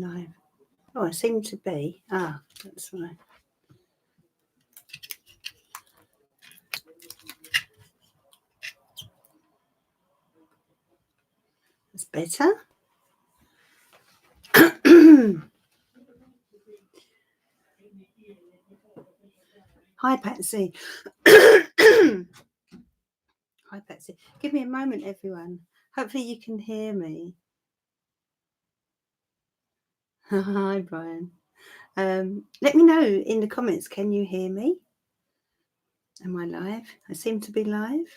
live. Oh, I seem to be. Ah, that's right. That's better. Hi, Patsy. Hi, Patsy. Give me a moment, everyone. Hopefully you can hear me. Hi, Brian. Let me know in the comments, can you hear me? Am I live? I seem to be live.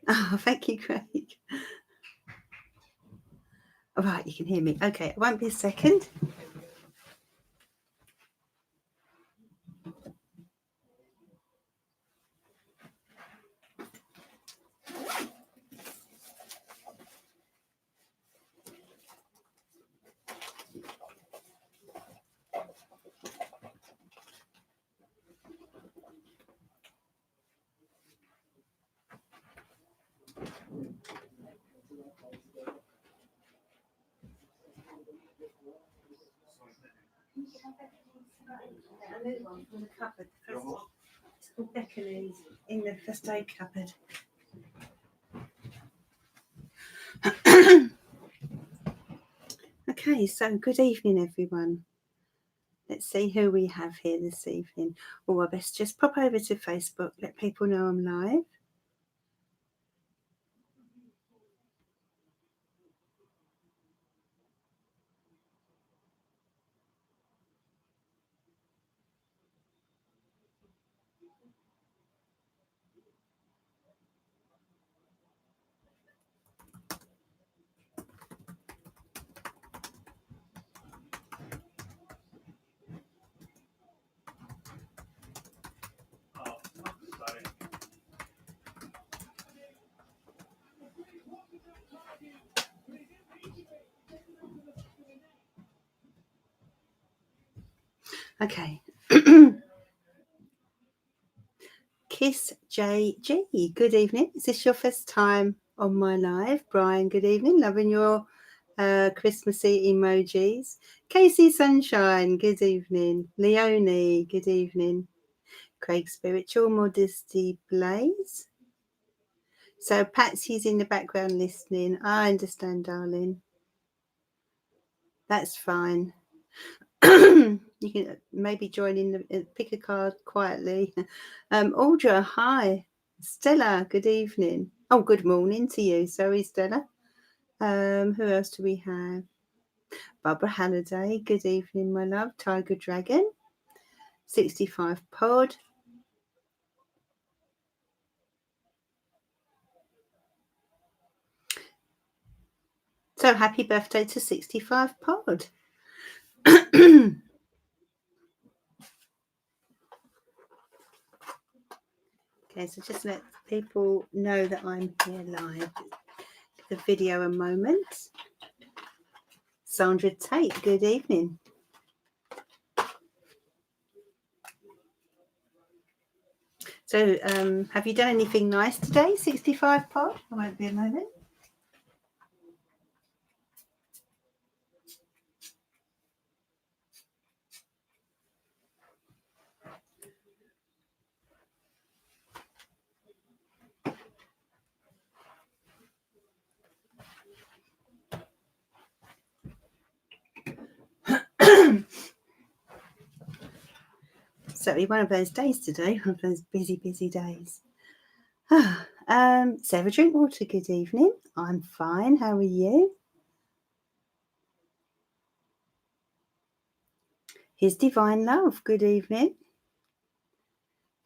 Oh, thank you, Craig. All right, you can hear me. Okay, it won't be a second. A new one from the cupboard. It's called Beckley's in the first aid cupboard. Okay, so good evening, everyone. Let's see who we have here this evening. Oh, I best just pop over to Facebook, let people know I'm live. Okay. Kiss JG, good evening. Is this your first time on my live? Brian, good evening. Loving your Christmassy emojis. Casey Sunshine, good evening. Leonie, good evening. Craig Spiritual Modesty Blaze. So Patsy's in the background listening. I understand, darling. That's fine. You can maybe join in the pick a card quietly. Audra, hi. Stella, good evening. Oh, good morning to you. Sorry, Stella. Who else do we have? Barbara Halliday, good evening, my love. Tiger Dragon, 65 Pod. So happy birthday to 65 Pod. Okay, so just let people know that I'm here live. Give the video a moment. Sandra Tate, good evening. So have you done anything nice today, 65 Pod? I won't be a moment. Certainly one of those days today, one of those busy days. Sarah Drinkwater, good evening. I'm fine. How are you? His Divine Love, good evening.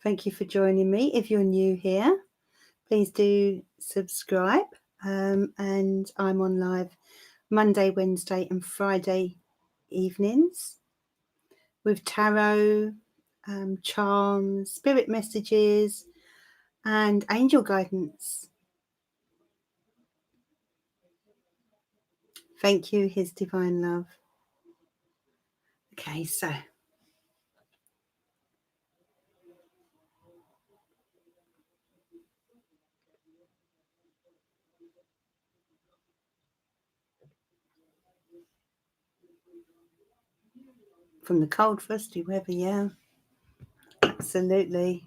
Thank you for joining me. If you're new here, please do subscribe. And I'm on live Monday, Wednesday, and Friday evenings with tarot, charms, spirit messages, and angel guidance. Thank you, His Divine Love. Okay, so From the cold, frosty weather, yeah. Absolutely.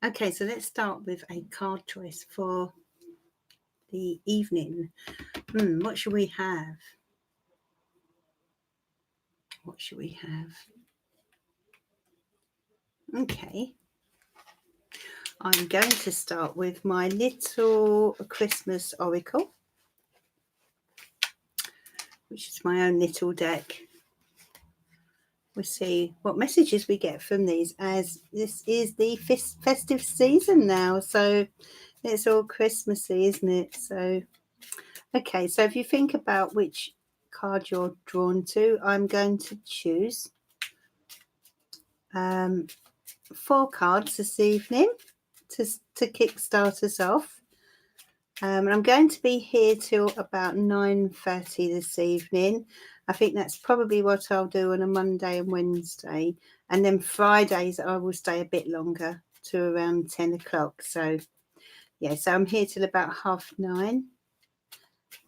Okay, so let's start with a card choice for the evening. What should we have? What should we have? Okay. I'm going to start with my little Christmas oracle, which is my own little deck. We'll see what messages we get from these, as this is the festive season now. So it's all Christmassy, isn't it? So, okay. So if you think about which card you're drawn to, I'm going to choose 4 cards this evening to kickstart us off. And I'm going to be here till about 9:30 this evening. I think that's probably what I'll do on a Monday and Wednesday. And then Fridays I will stay a bit longer to around 10 o'clock. So, yeah, so I'm here till about 9:30.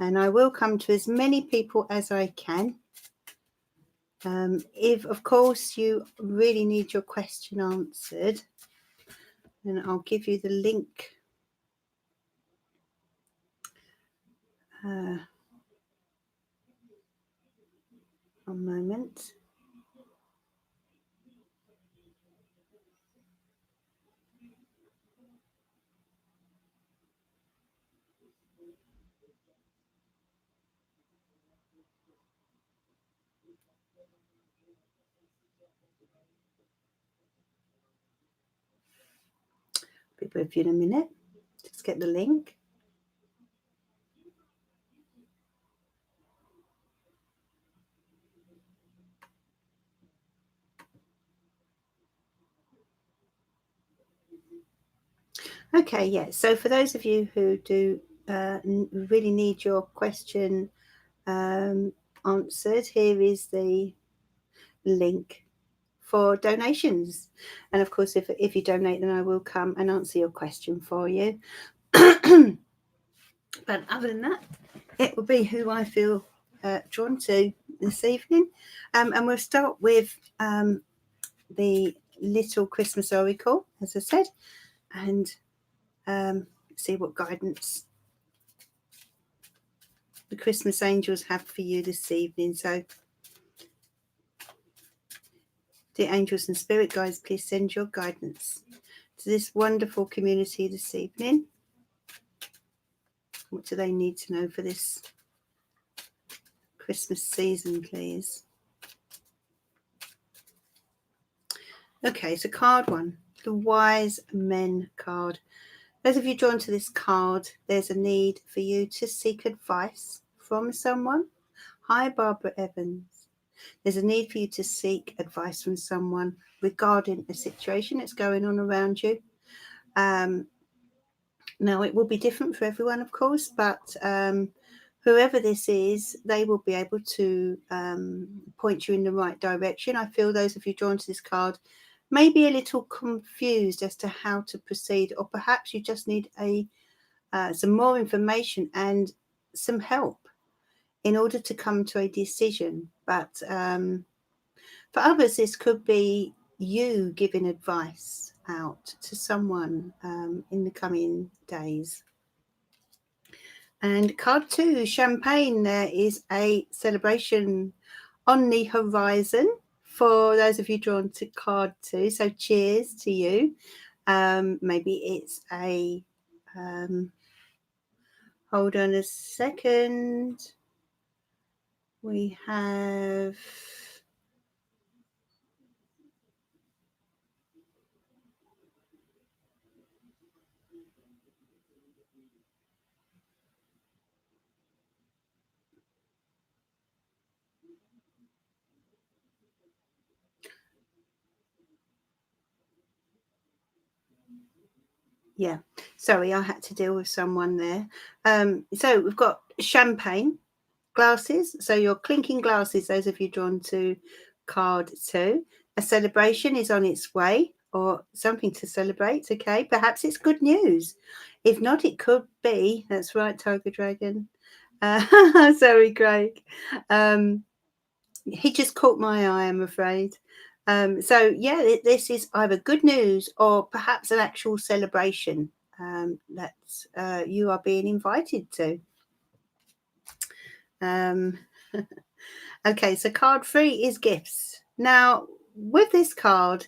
And I will come to as many people as I can. If, of course, you really need your question answered, then I'll give you the link. One moment. Be with you in a minute. Just get the link. Okay, yeah. So for those of you who do really need your question answered, here is the link for donations. And of course, if you donate, then I will come and answer your question for you. But other than that, it will be who I feel drawn to this evening. And we'll start with the little Christmas oracle, as I said, and see what guidance the Christmas angels have for you this evening. So, dear angels and spirit guides, please send your guidance to this wonderful community this evening. What do they need to know for this Christmas season, please? Okay, so card 1, the Wise Men card. Those of you drawn to this card, there's a need for you to seek advice from someone. Hi, Barbara Evans. There's a need for you to seek advice from someone regarding a situation that's going on around you. Now, it will be different for everyone, of course, but whoever this is, they will be able to point you in the right direction. I feel those of you drawn to this card may be a little confused as to how to proceed, or perhaps you just need some more information and some help in order to come to a decision. But for others, this could be you giving advice out to someone in the coming days. And card 2, champagne. There is a celebration on the horizon for those of you drawn to card 2. So cheers to you. Maybe it's a hold on a second. We have yeah, sorry, I had to deal with someone there. So we've got champagne glasses. So you're clinking glasses, those of you drawn to card 2. A celebration is on its way. or something to celebrate. Okay, perhaps it's good news. If not, it could be. That's right, Tiger Dragon. Sorry, Craig. He just caught my eye, I'm afraid. So yeah, this is either good news or perhaps an actual celebration that you are being invited to. Okay, so card 3 is gifts. Now, with this card,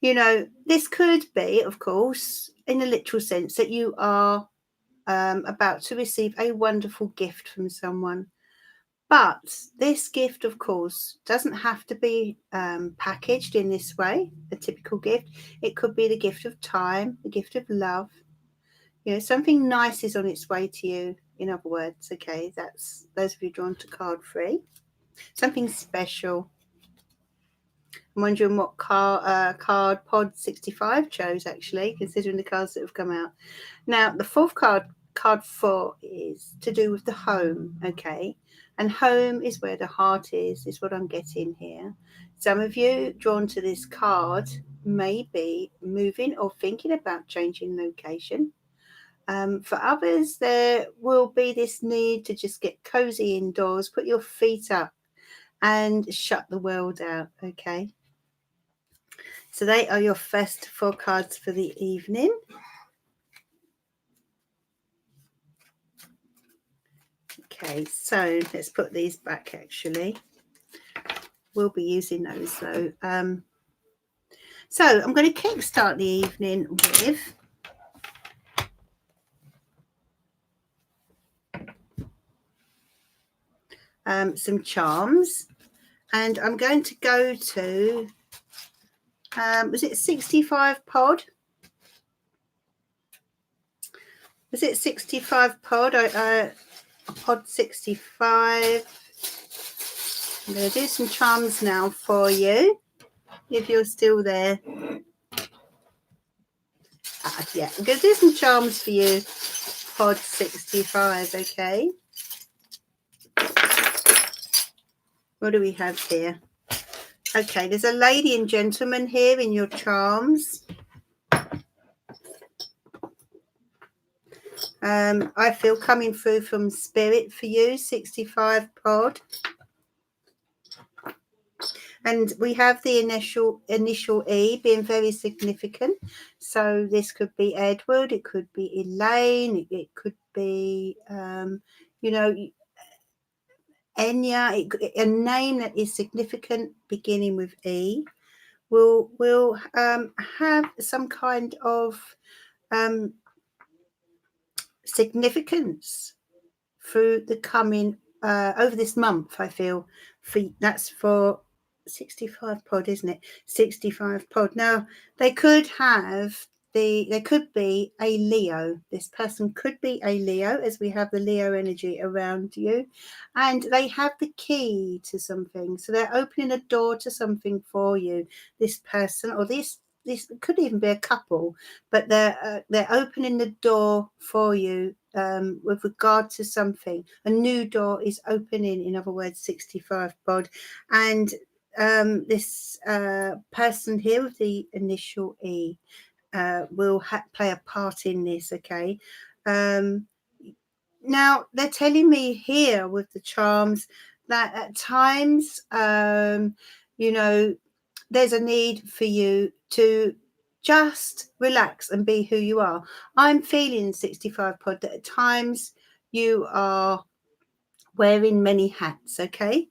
this could be, of course, in a literal sense, that you are about to receive a wonderful gift from someone. But this gift, of course, doesn't have to be packaged in this way, a typical gift. It could be the gift of time, the gift of love. Something nice is on its way to you, in other words. Okay, that's those of you drawn to card 3. Something special. I'm wondering what card Pod 65 chose, actually, considering the cards that have come out. Now, the fourth card 4, is to do with the home, okay? And home is where the heart is what I'm getting here. Some of you drawn to this card may be moving or thinking about changing location. For others, there will be this need to just get cozy indoors, put your feet up and shut the world out, okay? So they are your first 4 cards for the evening. Okay, so let's put these back, actually. We'll be using those, though. So I'm going to kickstart the evening with some charms. And I'm going to go to, was it 65 pod? Was it 65 pod? Pod 65. I'm going to do some charms now for you, if you're still there. Yeah, I'm going to do some charms for you, pod 65, okay? What do we have here? Okay, there's a lady and gentleman here in your charms. I feel coming through from spirit for you, 65 pod. And we have the initial E being very significant. So this could be Edward, it could be Elaine, it could be, Enya, a name that is significant beginning with E will have some kind of significance through the coming over this month. I feel that's for 65 pod, isn't it? 65 pod. Now there could be a Leo. This person could be a Leo, as we have the Leo energy around you, and they have the key to something. So they're opening a door to something for you. This person, or this could even be a couple, but they're opening the door for you with regard to something. A new door is opening, in other words, 65 pod. And this person here with the initial E will play a part in this, okay? Now, they're telling me here with the charms that at times, there's a need for you to just relax and be who you are. I'm feeling 65 pod that at times you are wearing many hats, okay?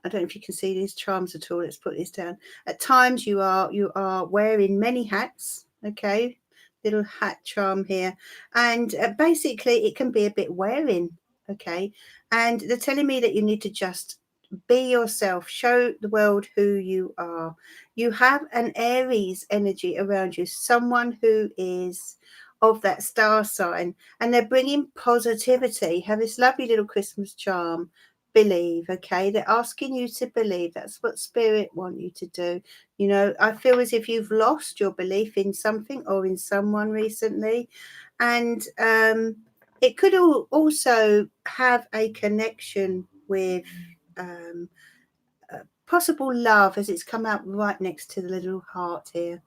I don't know if you can see these charms at all. Let's put this down. At times you are wearing many hats, okay? Little hat charm here. And basically it can be a bit wearing, okay? And they're telling me that you need to just be yourself, show the world who you are. You have an Aries energy around you, someone who is of that star sign, and they're bringing positivity. Have this lovely little Christmas charm, believe, okay? They're asking you to believe. That's what spirit want you to do. I feel as if you've lost your belief in something or in someone recently, and it could also have a connection with possible love, as it's come out right next to the little heart here.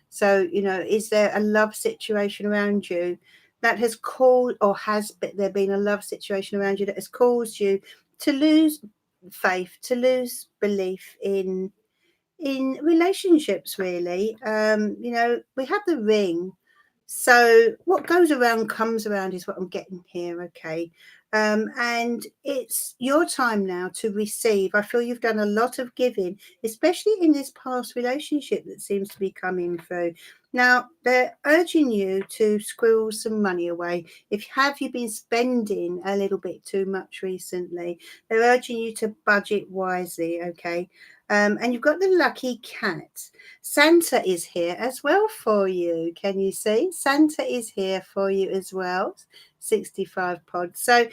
So, is there a love situation around you that has caused, or has there been a love situation around you that has caused you to lose faith, to lose belief in relationships, really? We have the ring. So what goes around comes around is what I'm getting here, okay? And it's your time now to receive. I feel you've done a lot of giving, especially in this past relationship that seems to be coming through. Now, they're urging you to squirrel some money away. Have you been spending a little bit too much recently? They're urging you to budget wisely, okay? And you've got the lucky cat. Santa is here as well for you. Can you see? Santa is here for you as well. 65 pods. So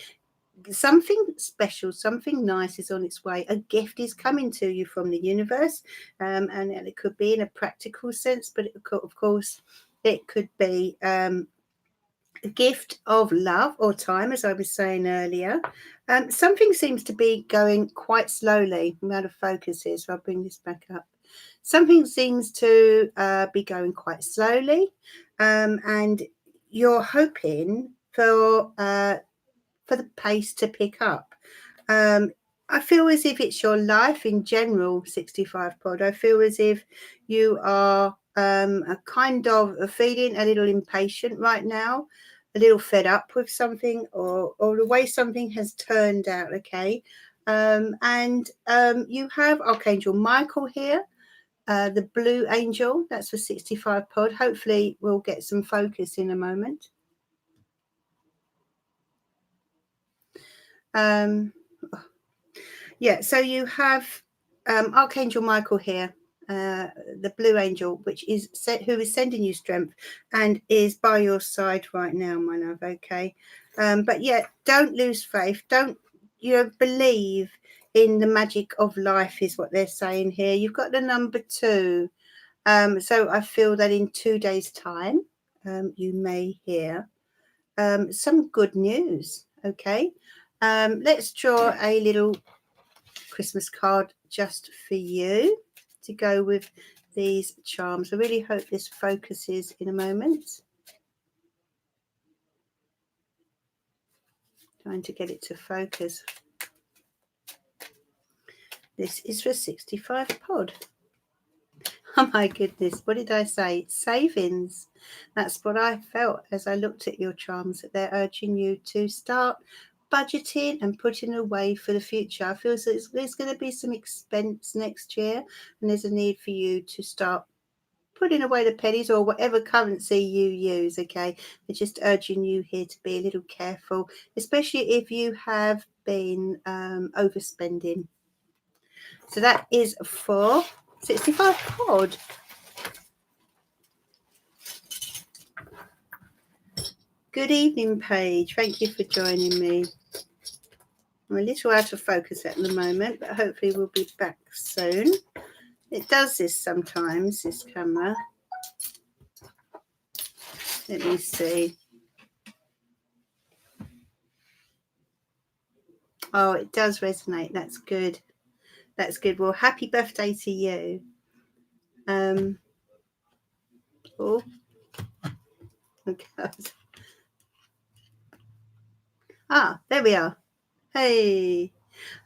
something special, something nice is on its way. A gift is coming to you from the universe. And it could be in a practical sense, but of course, it could be a gift of love or time, as I was saying earlier. Something seems to be going quite slowly. I'm out of focus here, so I'll bring this back up. Something seems to be going quite slowly, and you're hoping for the pace to pick up. I feel as if it's your life in general, 65 pod. I feel as if you are a kind of feeling a little impatient right now, a little fed up with something, or the way something has turned out, okay? And you have Archangel Michael here. The blue angel, that's for 65 pod. Hopefully we'll get some focus in a moment. Yeah, so you have Archangel Michael here, the blue angel, who is sending you strength and is by your side right now, my love, okay? But yeah, don't lose faith. Don't, believe in the magic of life is what they're saying here. You've got the number 2. So I feel that in 2 days' time, you may hear some good news, okay? Let's draw a little Christmas card just for you to go with these charms. I really hope this focuses in a moment. Trying to get it to focus. This is for 65 pod. Oh my goodness, what did I say? Savings. That's what I felt as I looked at your charms, that they're urging you to start budgeting and putting away for the future. I feel there's going to be some expense next year, and there's a need for you to start putting away the pennies or whatever currency you use, okay? They're just urging you here to be a little careful, especially if you have been overspending. So that is for 65 pod. Good evening, Paige. Thank you for joining me. I'm a little out of focus at the moment, but hopefully we'll be back soon. It does this sometimes, this camera. Let me see. Oh, it does resonate. That's good. That's good. Well, happy birthday to you. Oh, okay. There we are. Hey.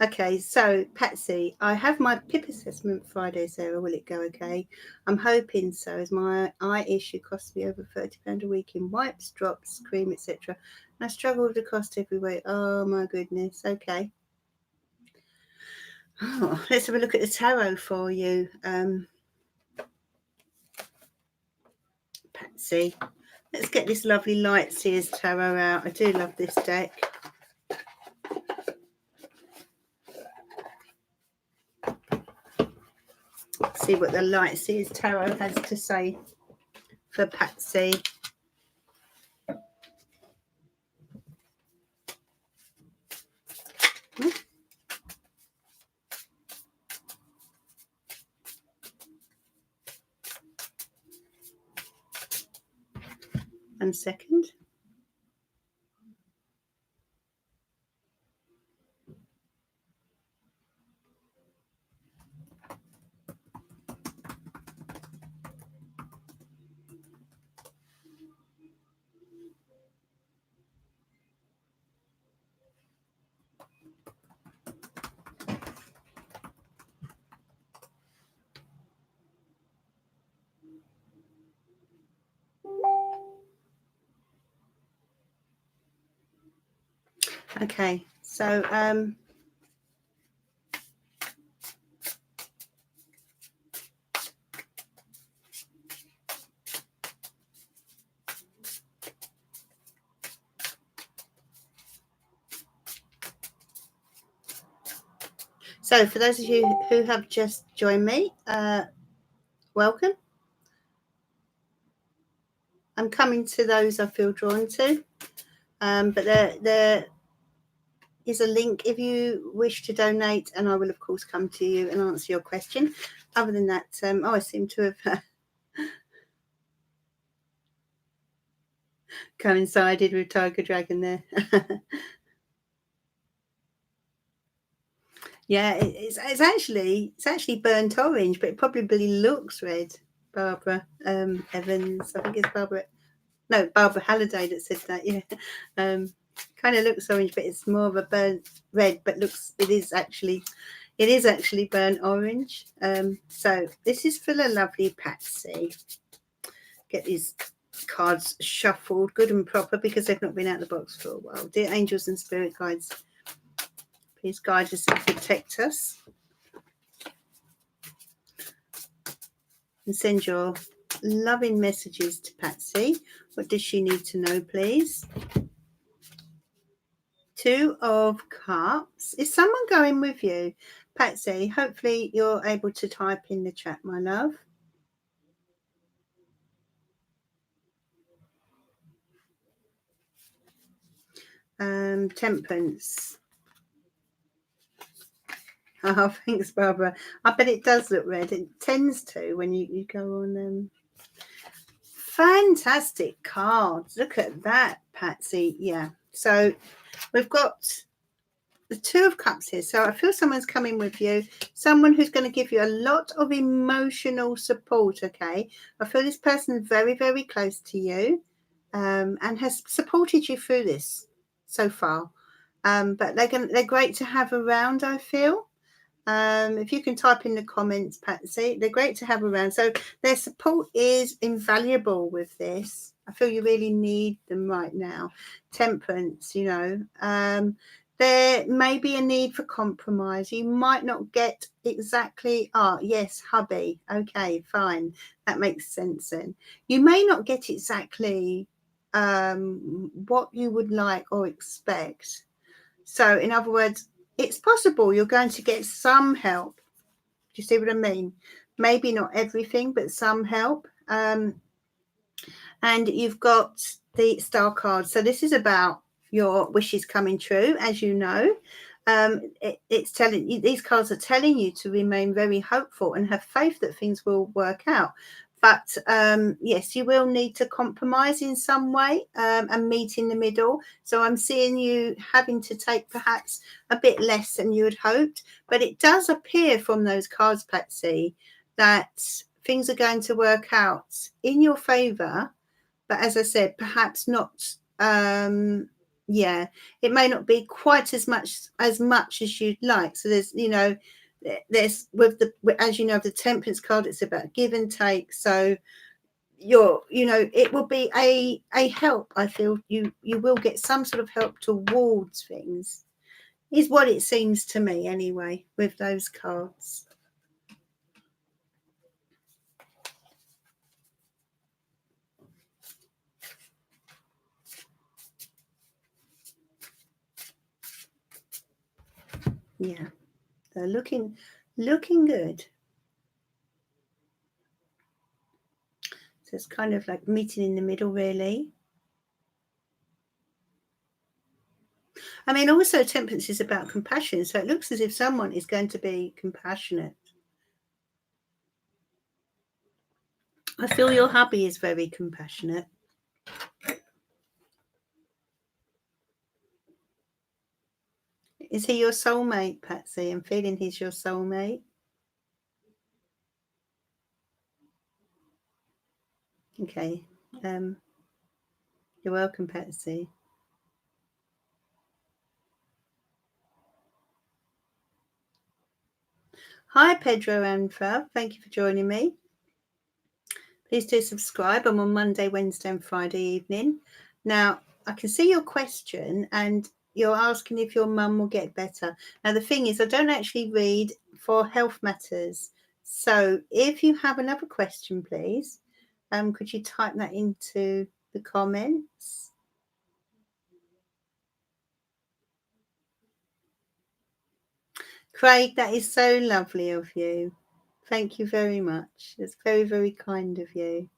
Okay, so Patsy, I have my PIP assessment Friday, Sarah. Will it go okay? I'm hoping so, as my eye issue costs me over £30 a week in wipes, drops, cream, etc. I struggle with the cost every week. Oh my goodness. Okay. Oh, let's have a look at the tarot for you, Patsy. Let's get this lovely Light Seers tarot out. I do love this deck. See what the Light Seers tarot has to say for Patsy. One second. Okay, so so for those of you who have just joined me, welcome. I'm coming to those I feel drawn to, but there is a link if you wish to donate, and I will of course come to you and answer your question. Other than that, I seem to have coincided with Tiger Dragon there. Yeah, it's actually burnt orange, but it probably looks red. Barbara Evans, I think it's Barbara. No, Barbara Halliday that said that. Yeah, kind of looks orange, but it's more of a burnt red. But it is actually burnt orange. So this is for the lovely Patsy. Get these cards shuffled good and proper because they've not been out of the box for a while. Dear angels and spirit guides, please guide us and protect us. And send your loving messages to Patsy. What does she need to know, please? Two of Cups. Is someone going with you? Patsy, hopefully you're able to type in the chat, my love. Temperance. Oh, thanks, Barbara. I bet it does look red. It tends to when you go on. Fantastic cards. Look at that, Patsy. Yeah. So we've got the Two of Cups here. So I feel someone's coming with you, someone who's going to give you a lot of emotional support. Okay, I feel this person's very, very close to you, and has supported you through this so far. But they're great to have around, I feel. If you can type in the comments, Patsy, they're great to have around. So their support is invaluable with this. I feel you really need them right now. Temperance, there may be a need for compromise. You might not get exactly, yes, hubby. Okay, fine. That makes sense then. You may not get exactly what you would like or expect. So, in other words, it's possible you're going to get some help. Do you see what I mean? Maybe not everything, but some help. And you've got the star card. So this is about your wishes coming true, as you know. It's telling you, these cards are telling you to remain very hopeful and have faith that things will work out. But yes, you will need to compromise in some way and meet in the middle. So I'm seeing you having to take perhaps a bit less than you had hoped. But it does appear from those cards, Patsy, that things are going to work out in your favour. But as I said, perhaps not. Yeah, it may not be quite as much as you'd like. So there's as you know, the Temperance card, it's about give and take. So it will be a help. I feel you will get some sort of help towards things, is what it seems to me anyway with those cards. Yeah, they're looking good. So it's kind of like meeting in the middle, really. I mean, also temperance is about compassion. So it looks as if someone is going to be compassionate. I feel your hubby is very compassionate. Is he your soulmate, Patsy? I'm feeling he's your soulmate. Okay. You're welcome, Patsy. Hi, Pedro and Fav. Thank you for joining me. Please do subscribe. I'm on Monday, Wednesday, and Friday evening. Now, I can see your question, and you're asking if your mum will get better. Now, the thing is, I don't actually read for health matters. So if you have another question, please, could you type that into the comments? Craig, that is so lovely of you. Thank you very much. It's very, very kind of you.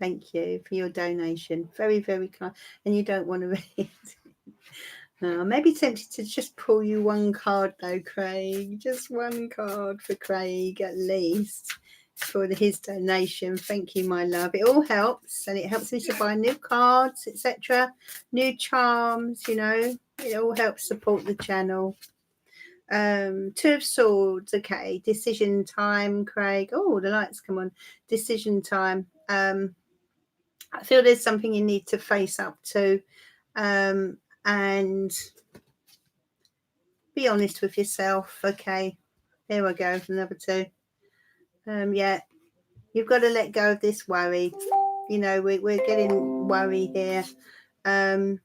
Thank you for your donation. Very, very kind. And you don't want to read. Maybe tempted to just pull you one card though, Craig. Just one card for Craig at least for his donation. Thank you, my love. It all helps, and it helps me to buy new cards, etc. New charms, you know. It all helps support the channel. Two of Swords. Okay, decision time, Craig. Oh, the lights come on. Decision time. I feel there's something you need to face up to, and be honest with yourself. Okay, there we go. Another two. Yeah, you've got to let go of this worry. You know, we're getting worry here. 1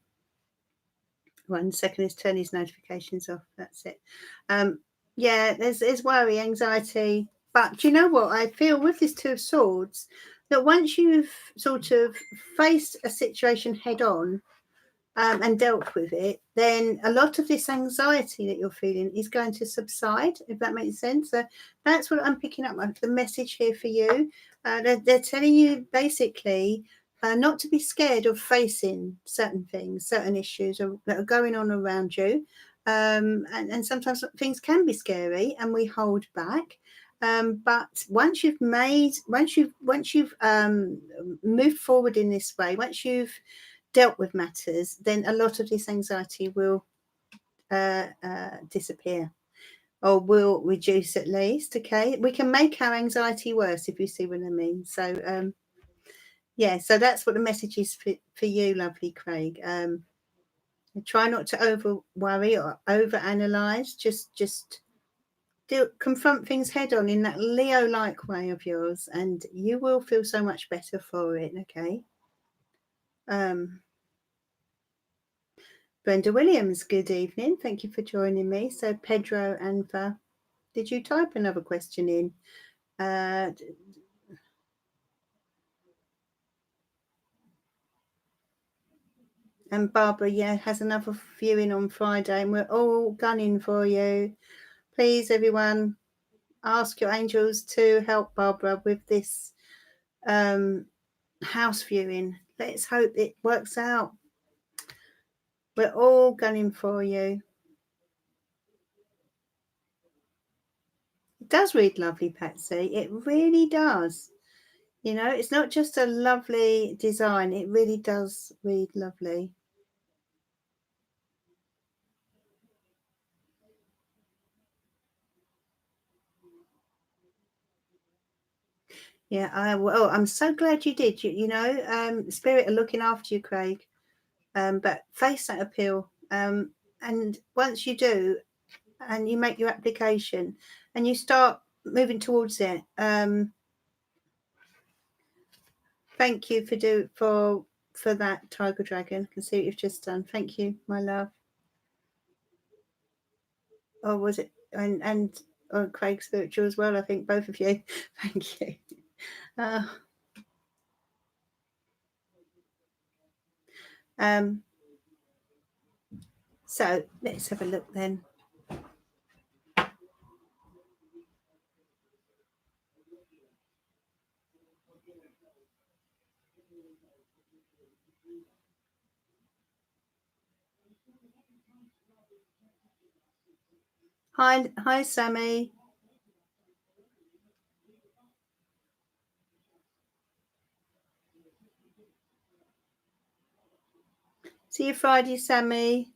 second, let's turn his notifications off. That's it. Yeah, there's worry, anxiety. But do you know what I feel with this Two of Swords? That once you've sort of faced a situation head on, and dealt with it, then a lot of this anxiety that you're feeling is going to subside, if that makes sense. So that's what I'm picking up, the message here for you. They're telling you basically not to be scared of facing certain things, certain issues that are going on around you. And sometimes things can be scary and we hold back. But once you've moved forward in this way, once you've dealt with matters, then a lot of this anxiety will disappear or will reduce at least. Okay, we can make our anxiety worse, if you see what I mean. So yeah, so that's what the message is for you, lovely Craig. Try not to over worry or over analyze. Just confront things head on in that Leo like way of yours, and you will feel so much better for it. Okay. Brenda Williams, good evening. Thank you for joining me. So Pedro Anva, did you type another question in? And Barbara, yeah, has another viewing on Friday, and we're all gunning for you. Please, everyone, ask your angels to help Barbara with this house viewing. Let's hope it works out. We're all gunning for you. It does read lovely, Patsy. It really does. You know, it's not just a lovely design. It really does read lovely. Yeah, I'm so glad you did. You know, Spirit are looking after you, Craig. But face that appeal. And once you do, and you make your application, and you start moving towards it, thank you for that, Tiger Dragon. I can see what you've just done. Thank you, my love. Or was it and Craig Spiritual as well? I think both of you. Thank you. So let's have a look then. Hi, Sammy. See you Friday, Sammy.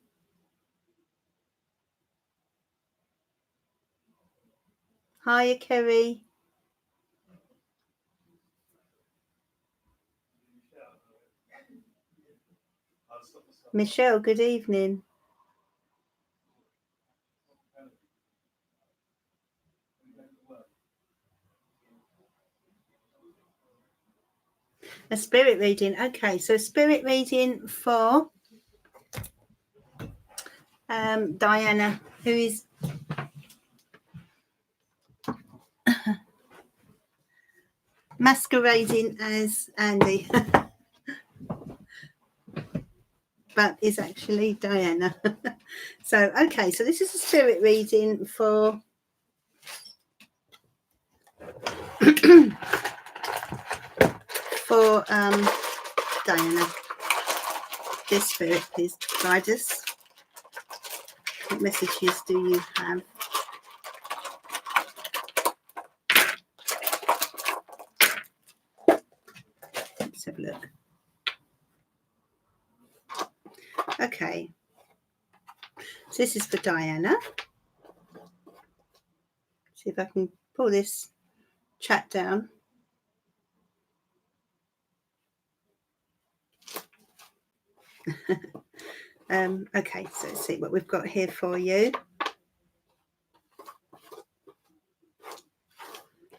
Hiya, Kerry. Michelle, good evening. A spirit reading. Okay, so spirit reading for Diana, who is masquerading as Andy, but is actually Diana. So, okay, so this is a spirit reading for for Diana. This spirit, please guide us. What messages do you have? Let's have a look. Okay, so this is for Diana. See if I can pull this chat down. Okay, so let's see what we've got here for you.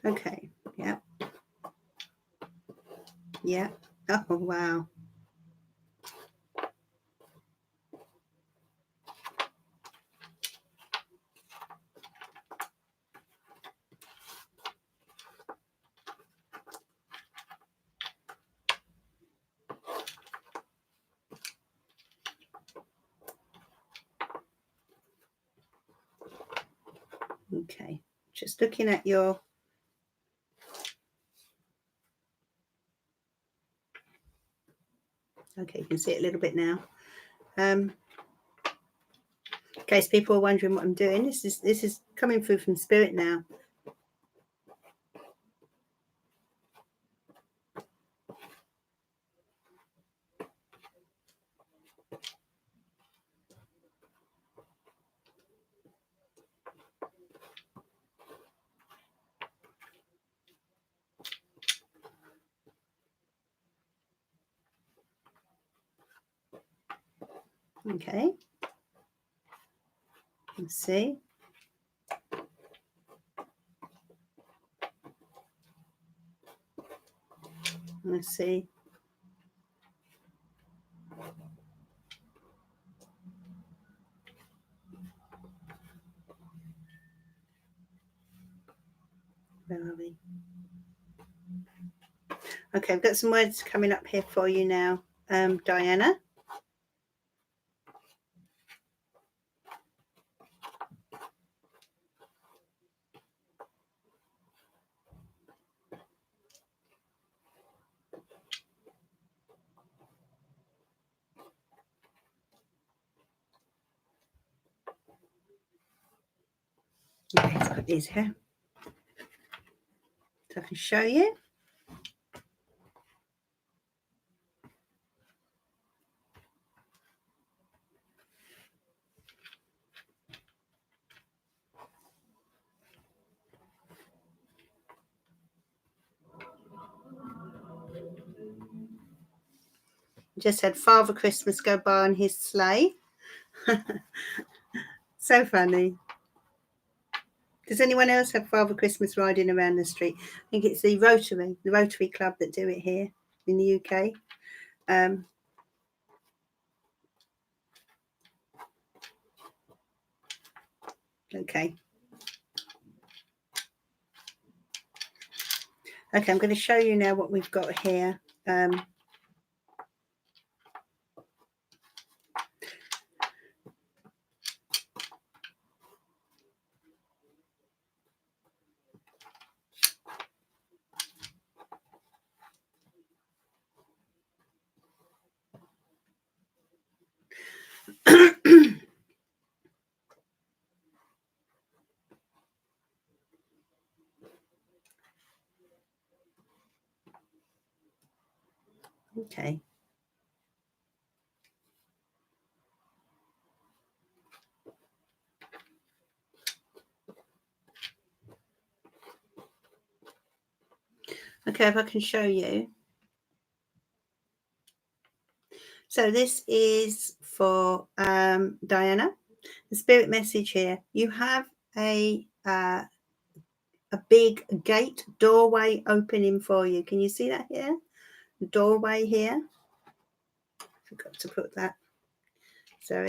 Okay, yeah. Yeah. Oh, wow. Okay, just looking at your okay, you can see it a little bit now. In case people are wondering what I'm doing, this is coming through from spirit now. Okay, let's see. Let's see. Where are we? Okay, I've got some words coming up here for you now, Diana. Okay, let's put these here so I can show you. Just had Father Christmas go by on his sleigh. So funny. Does anyone else have Father Christmas riding around the street? I think it's the Rotary Club that do it here in the UK. Okay. Okay, I'm going to show you now what we've got here. Okay. Okay, if I can show you. So this is for Diana. The spirit message here. You have a big gate doorway opening for you. Can you see that here? The doorway here. Forgot to put that. So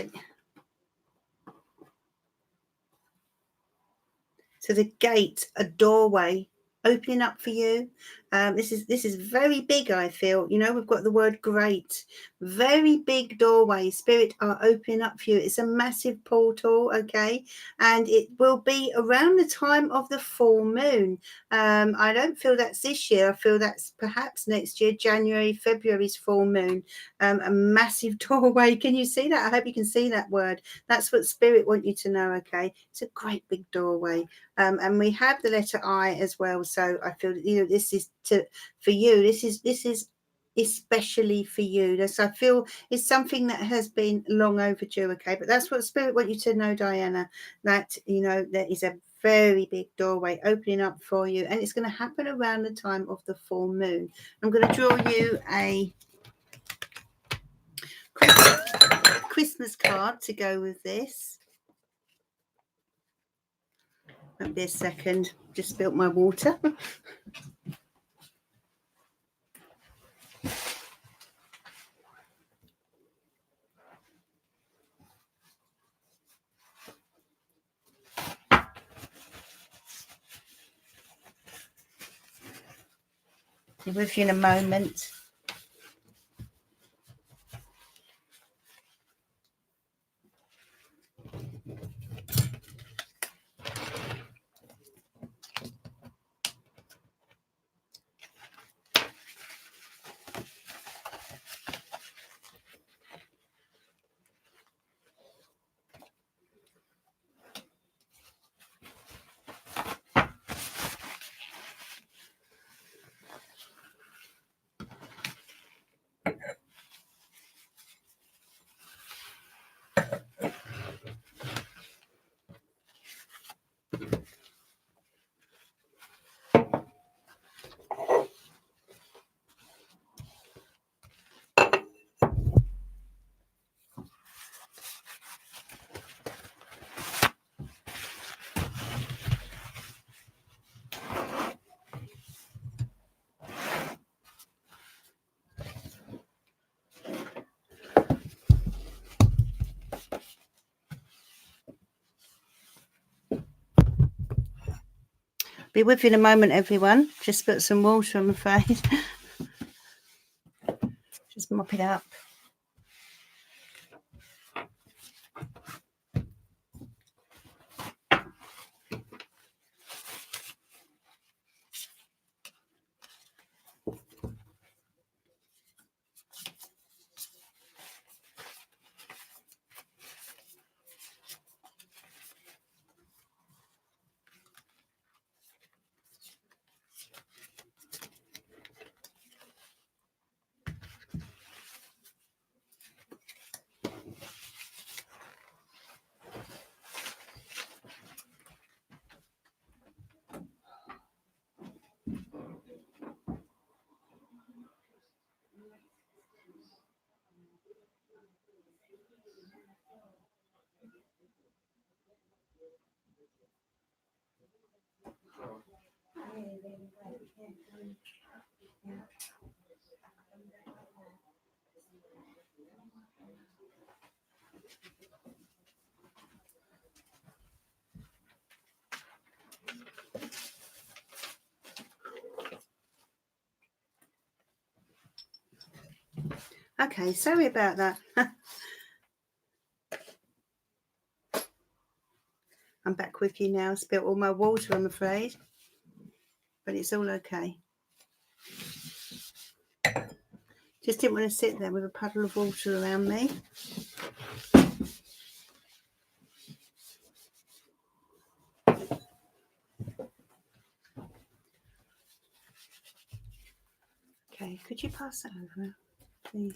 So the gate, a doorway opening up for you. This is very big, I feel. You know, we've got the word great. Very big doorway. Spirit are opening up for you. It's a massive portal, okay? And it will be around the time of the full moon. I don't feel that's this year. I feel that's perhaps next year, January, February's full moon. A massive doorway. Can you see that? I hope you can see that word. That's what Spirit want you to know, okay? It's a great big doorway. And we have the letter I as well. So I feel that, you know, this is for you. This is especially for you. This, I feel, is something that has been long overdue, okay? But that's what Spirit want you to know, Diana, that, you know, there is a very big doorway opening up for you, and it's going to happen around the time of the full moon. I'm going to draw you a Christmas card to go with this. Won't be a second. Just spilt my water. Be with you in a moment. Be with you in a moment, everyone. Just put some water, I'm afraid. Just mop it up. Okay, sorry about that. I'm back with you now. Spilt all my water, I'm afraid. But it's all okay. Just didn't want to sit there with a puddle of water around me. Okay, could you pass that over, please?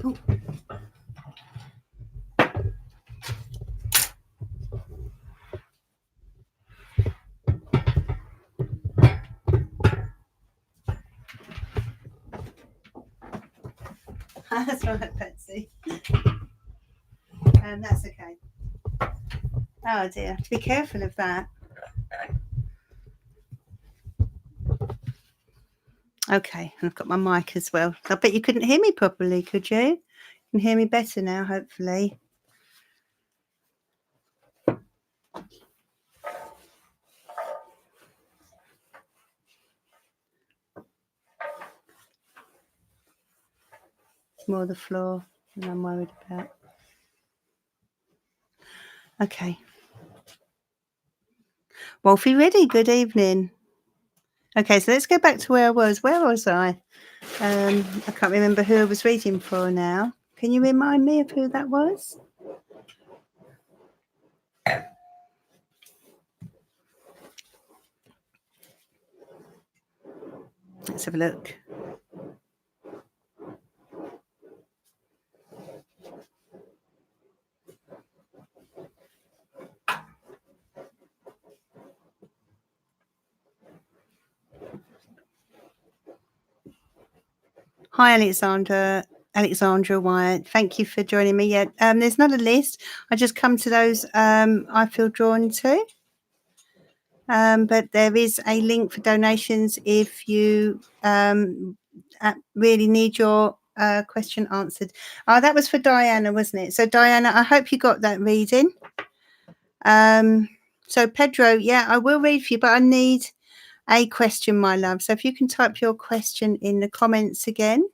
Oh. That's right, Betsy. That's okay. Oh dear, be careful of that. Okay, and I've got my mic as well. I bet you couldn't hear me properly, could you? You can hear me better now, hopefully. more the floor than I'm worried about. Okay. Wolfie Ready, good evening. Okay, so let's go back to where I was. Where was I? I can't remember who I was reading for now. Can you remind me of who that was? Let's have a look. Hi, Alexandra Wyatt. Thank you for joining me. Yeah, there's not a list. I just come to those I feel drawn to. But there is a link for donations if you really need your question answered. Oh, that was for Diana, wasn't it? So Diana, I hope you got that reading. So Pedro, yeah, I will read for you, but I need a question, my love. So if you can type your question in the comments again.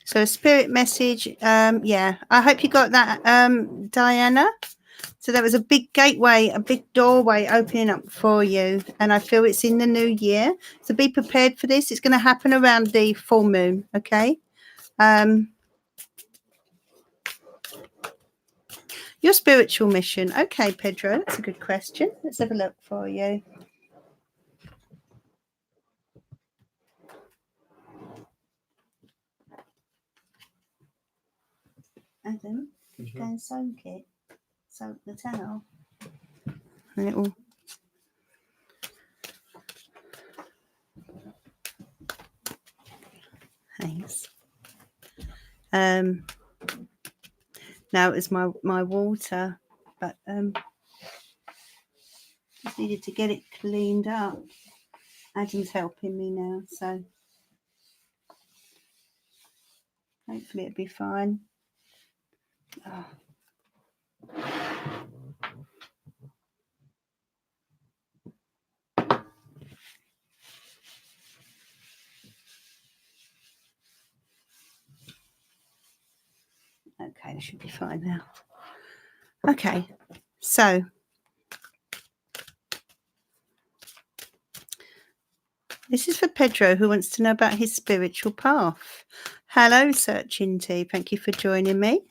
So a spirit message, yeah, I hope you got that, Diana. So that was a big gateway, a big doorway opening up for you. And I feel it's in the new year. So be prepared for this. It's going to happen around the full moon, okay? Your spiritual mission. Okay, Pedro, that's a good question. Let's have a look for you. Adam, could you go and soak it? Soak the towel. A little. Thanks. Now it was my water, but just needed to get it cleaned up. Adam's helping me now, so hopefully it'll be fine. Oh. Okay, that should be fine now. Okay, so this is for Pedro, who wants to know about his spiritual path. Hello, Searching Tea. Thank you for joining me.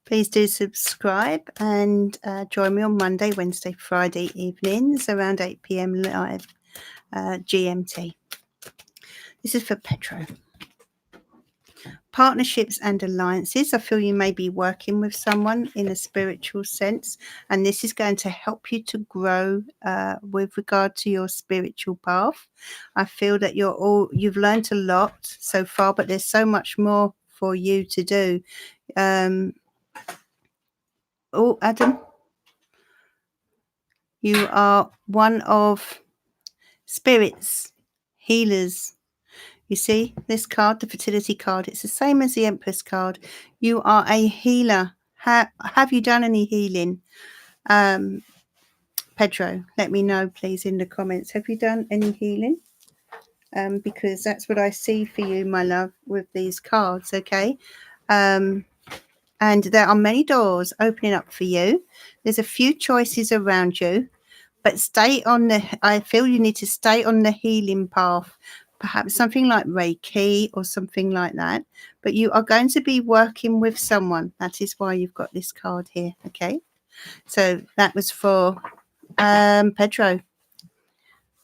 Please do subscribe and join me on Monday, Wednesday, Friday evenings around 8 p.m. live GMT. This is for Pedro. Partnerships and alliances. I feel you may be working with someone in a spiritual sense, and this is going to help you to grow with regard to your spiritual path. I feel that you've learned a lot so far, but there's so much more for you to do. Oh, Adam, you are one of spirits, healers. You see this card, the fertility card, it's the same as the Empress card. You are a healer. Have you done any healing? Pedro, let me know, please, in the comments. Have you done any healing? Because that's what I see for you, my love, with these cards, okay? And there are many doors opening up for you. There's a few choices around you, but I feel you need to stay on the healing path. Perhaps something like Reiki or something like that. But you are going to be working with someone. That is why you've got this card here, okay? So that was for Pedro.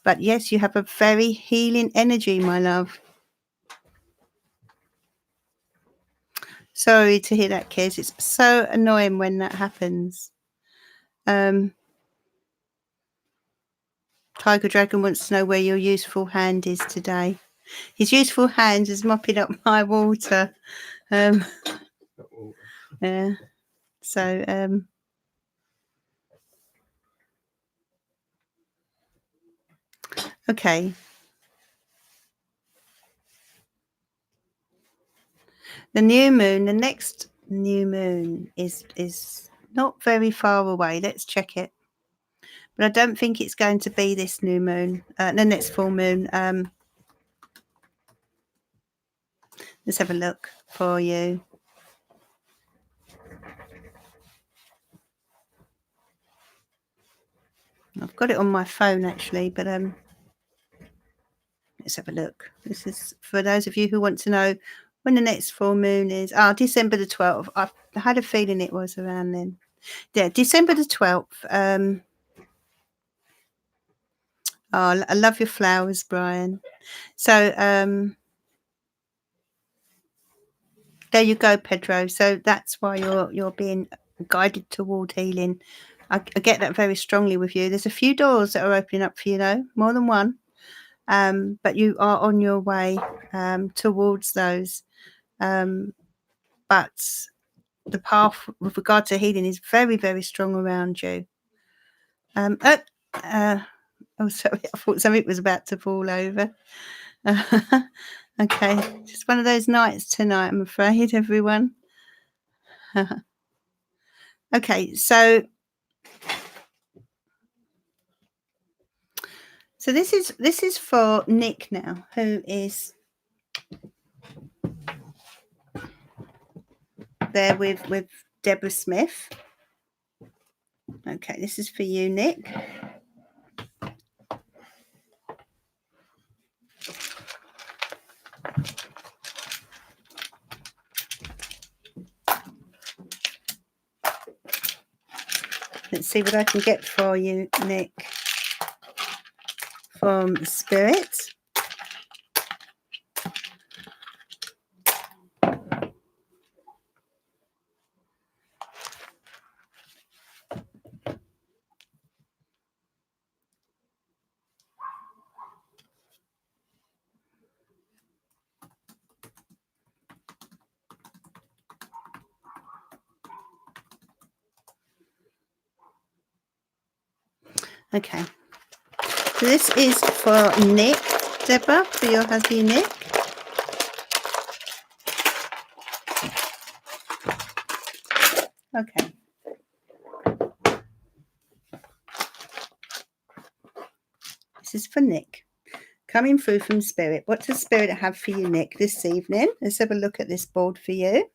But yes, you have a very healing energy, my love. Sorry to hear that, Kiz. It's so annoying when that happens. Tiger Dragon wants to know where your useful hand is today. His useful hand is mopping up my water. Yeah. So, okay. The new moon, the next new moon is not very far away. Let's check it. but I don't think it's going to be this new moon, the next full moon. Let's have a look for you. I've got it on my phone actually, but let's have a look. This is for those of you who want to know when the next full moon is. December the 12th. I had a feeling it was around then. Yeah, December the 12th. I love your flowers, Brian. So there you go, Pedro. So that's why you're being guided toward healing. I get that very strongly with you. There's a few doors that are opening up for you, though, more than one. But you are on your way towards those. But the path with regard to healing is very, very strong around you. Oh, sorry, I thought something was about to fall over. Okay, just one of those nights tonight, I'm afraid, everyone. Okay, so this is for Nick now, who is there with Deborah Smith. Okay, this is for you, Nick. Let's see what I can get for you, Nick, from Spirit. Okay, so this is for Nick, Deborah, for your husband, Nick. Okay. This is for Nick. Coming through from Spirit. What does Spirit have for you, Nick, this evening? Let's have a look at this board for you.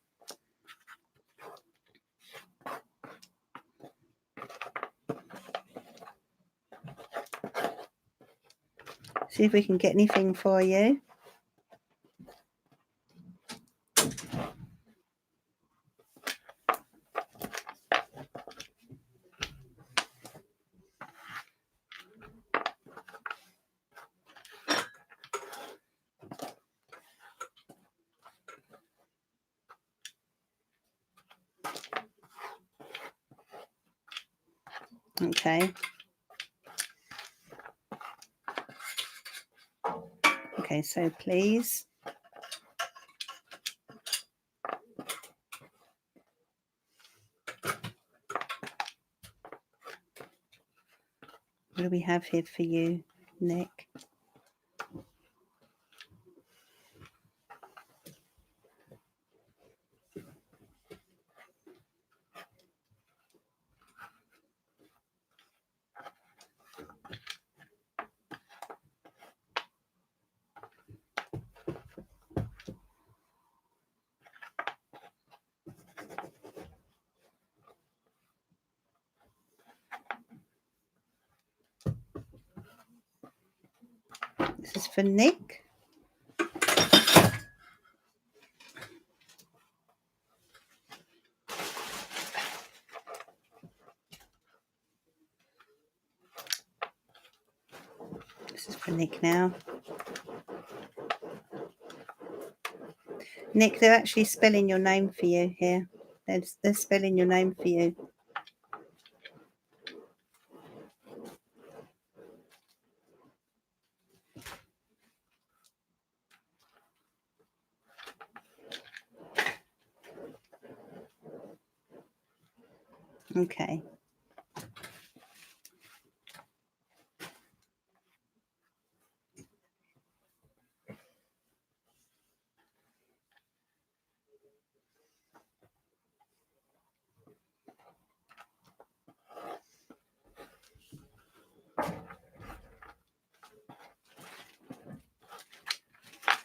See if we can get anything for you. Okay. Okay, so please. What do we have here for you, Nick? This is for Nick. This is for Nick now. Nick, they're actually spelling your name for you here. They're spelling your name for you. Okay.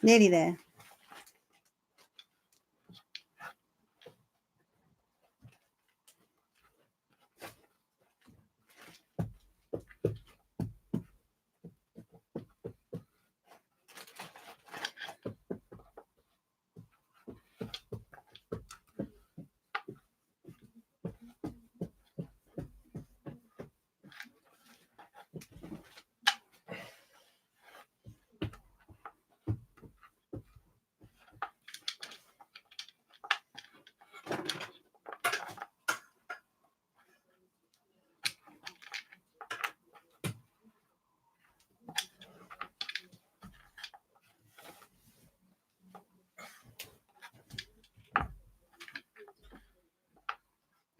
Nearly there.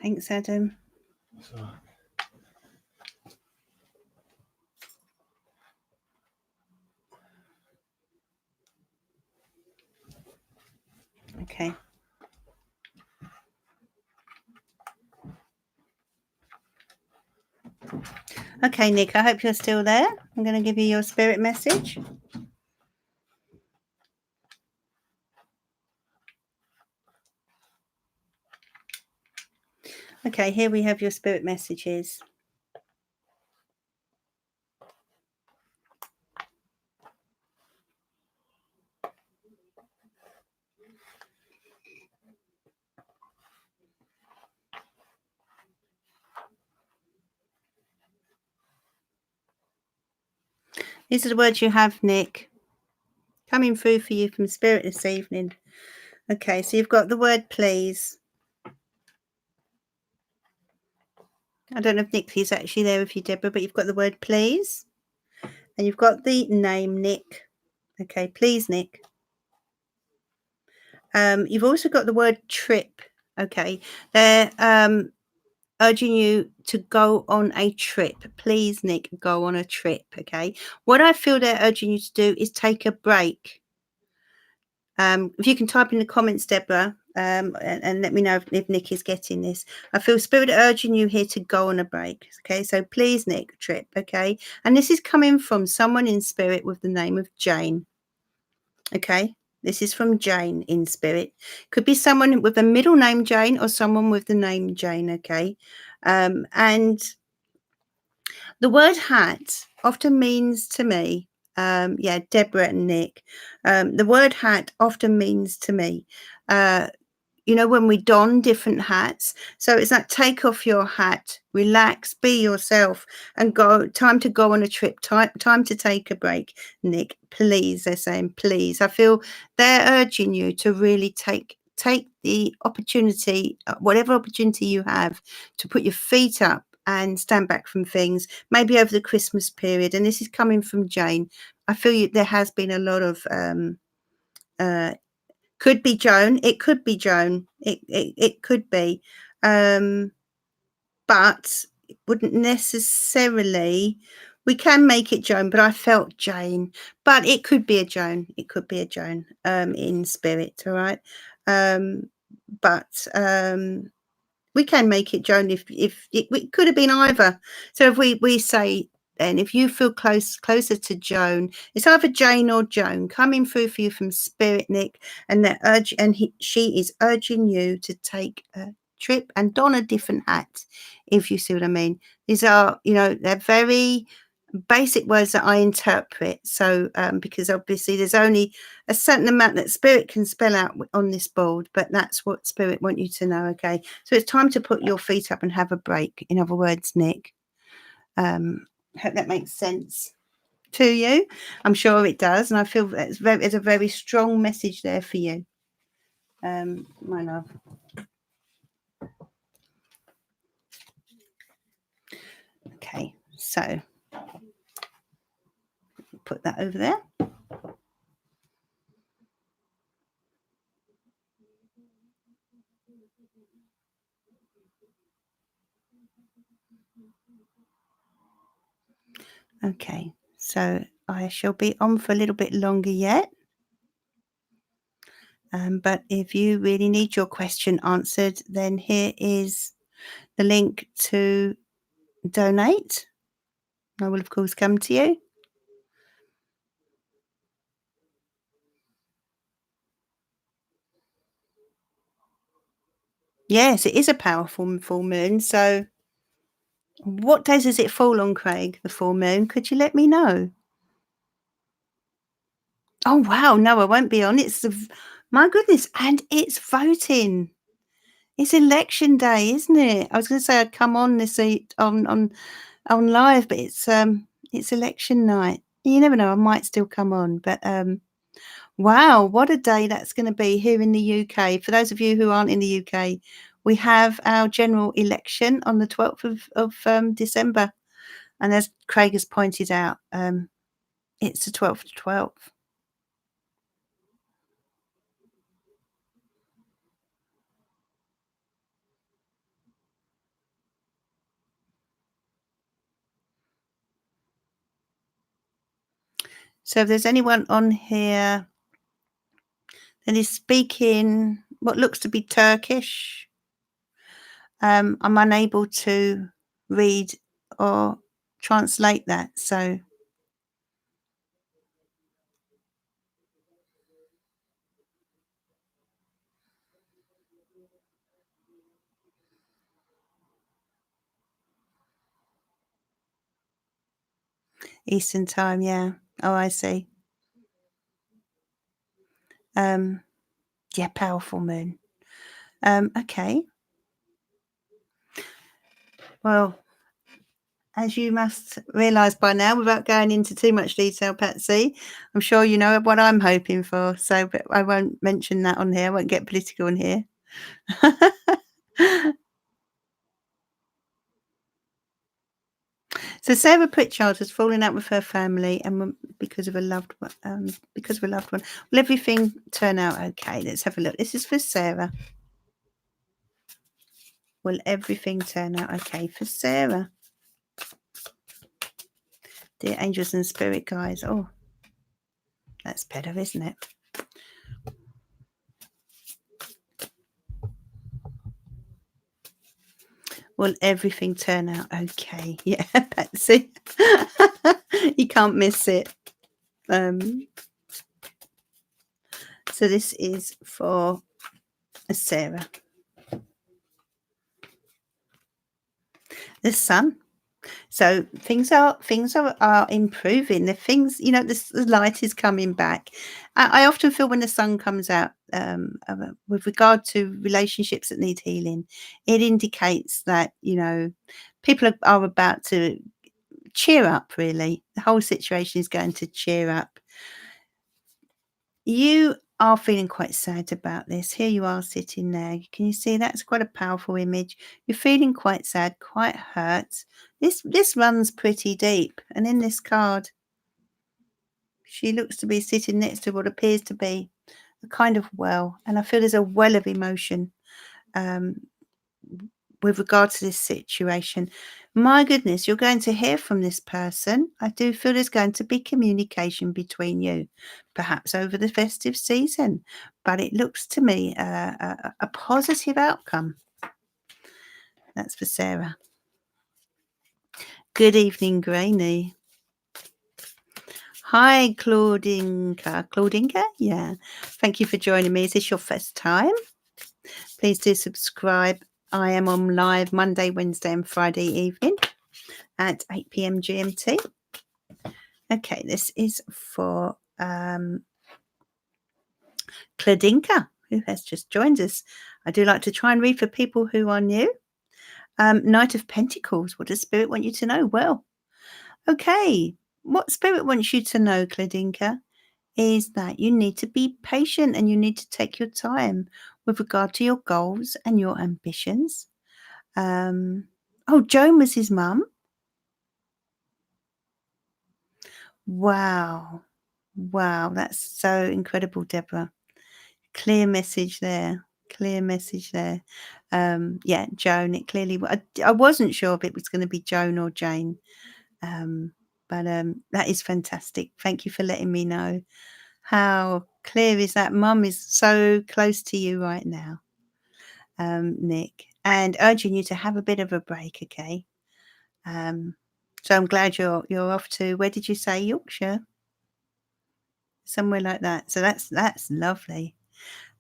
Thanks, Adam. Okay. Okay, Nick, I hope you're still there. I'm going to give you your spirit message. Okay, here we have your spirit messages. These are the words you have, Nick, coming through for you from Spirit this evening. Okay, so you've got the word please. I don't know if Nick is actually there with you, Deborah, but you've got the word please. And you've got the name Nick. Okay, please, Nick. You've also got the word trip. Okay, they're urging you to go on a trip. Please, Nick, go on a trip. Okay, what I feel they're urging you to do is take a break. If you can type in the comments, Deborah, and let me know if Nick is getting this. I feel Spirit urging you here to go on a break. Okay, so please, Nick, trip. Okay, and this is coming from someone in Spirit with the name of Jane. Okay, this is from Jane in Spirit. Could be someone with a middle name Jane or someone with the name Jane. Okay, and the word hat often means to me, yeah, Deborah and Nick, the word hat often means to me, you know, when we don different hats. So it's that take off your hat, relax, be yourself, and go. Time to go on a trip. Time to take a break. Nick, please. They're saying, please. I feel they're urging you to really take the opportunity, whatever opportunity you have, to put your feet up and stand back from things. Maybe over the Christmas period. And this is coming from Jane. I feel there has been a lot of. Could be Joan. It could be Joan. It could be. But it wouldn't necessarily. We can make it Joan, but I felt Jane. But it could be a Joan. It could be a Joan in spirit, all right? But we can make it Joan if it could have been either. So if we say then if you feel closer to Joan, it's either Jane or Joan coming through for you from Spirit, Nick, and she is urging you to take a trip and don a different hat, if you see what I mean. These are, you know, they're very basic words that I interpret. So because obviously there's only a certain amount that Spirit can spell out on this board, but that's what Spirit want you to know. Okay, so it's time to put your feet up and have a break. In other words, Nick, hope that makes sense to you. I'm sure it does, and I feel there's a very strong message there for you, my love. Okay, so put that over there. Okay, so I shall be on for a little bit longer yet. But if you really need your question answered, then here is the link to donate. I will, of course, come to you. Yes, it is a powerful full moon. So, what days does it fall on, Craig? The full moon? Could you let me know? Oh wow, no, I won't be on. My goodness, and it's voting. It's election day, isn't it? I was going to say I'd come on on live, but it's election night. You never know, I might still come on, but wow, what a day that's going to be here in the UK. For those of you who aren't in the UK, we have our general election on the 12th of December, and as Craig has pointed out, it's the 12th to 12th. So if there's anyone on here that is speaking what looks to be Turkish, I'm unable to read or translate that. So Eastern time, yeah. Oh, I see. Um, yeah, powerful moon. Okay. Well, as you must realise by now, without going into too much detail, Patsy, I'm sure you know what I'm hoping for. So, but I won't mention that on here. I won't get political on here. So Sarah Pritchard has fallen out with her family and because of a loved one. Because of a loved one. Will everything turn out okay? Let's have a look. This is for Sarah. Will everything turn out okay for Sarah? Dear angels and spirit guides. Oh, that's better, isn't it? Will everything turn out okay? Yeah, Patsy. You can't miss it. So this is for Sarah. The sun. So things are improving. The things, the light is coming back. I often feel when the sun comes out, with regard to relationships that need healing, it indicates that people are about to cheer up. Really, the whole situation is going to cheer up. You are feeling quite sad about this. Here you are sitting there. Can you see that's quite a powerful image? You're feeling quite sad, quite hurt. This runs pretty deep. And in this card, she looks to be sitting next to what appears to be a kind of well. And I feel there's a well of emotion um, with regard to this situation. My goodness, you're going to hear from this person. I do feel there's going to be communication between you, perhaps over the festive season, but it looks to me a positive outcome. That's for Sarah. Good evening, Grainy. Hi, Claudinka. Claudinka? Yeah. Thank you for joining me. Is this your first time? Please do subscribe. I am on live Monday, Wednesday, and Friday evening at 8 p.m. GMT. Okay, this is for Kladinka, who has just joined us. I do like to try and read for people who are new. Knight of Pentacles. What does Spirit want you to know? Well, okay. What Spirit wants you to know, Kladinka, is that you need to be patient and you need to take your time with regard to your goals and your ambitions. Joan was his mum. Wow. Wow, that's so incredible, Deborah. Clear message there. Clear message there. Yeah, Joan, it clearly I wasn't sure if it was gonna be Joan or Jane. But that is fantastic. Thank you for letting me know. How clear is that? Mum is so close to you right now, Nick, and urging you to have a bit of a break, okay? So I'm glad you're off to, where did you say? Yorkshire? Somewhere like that. So that's lovely.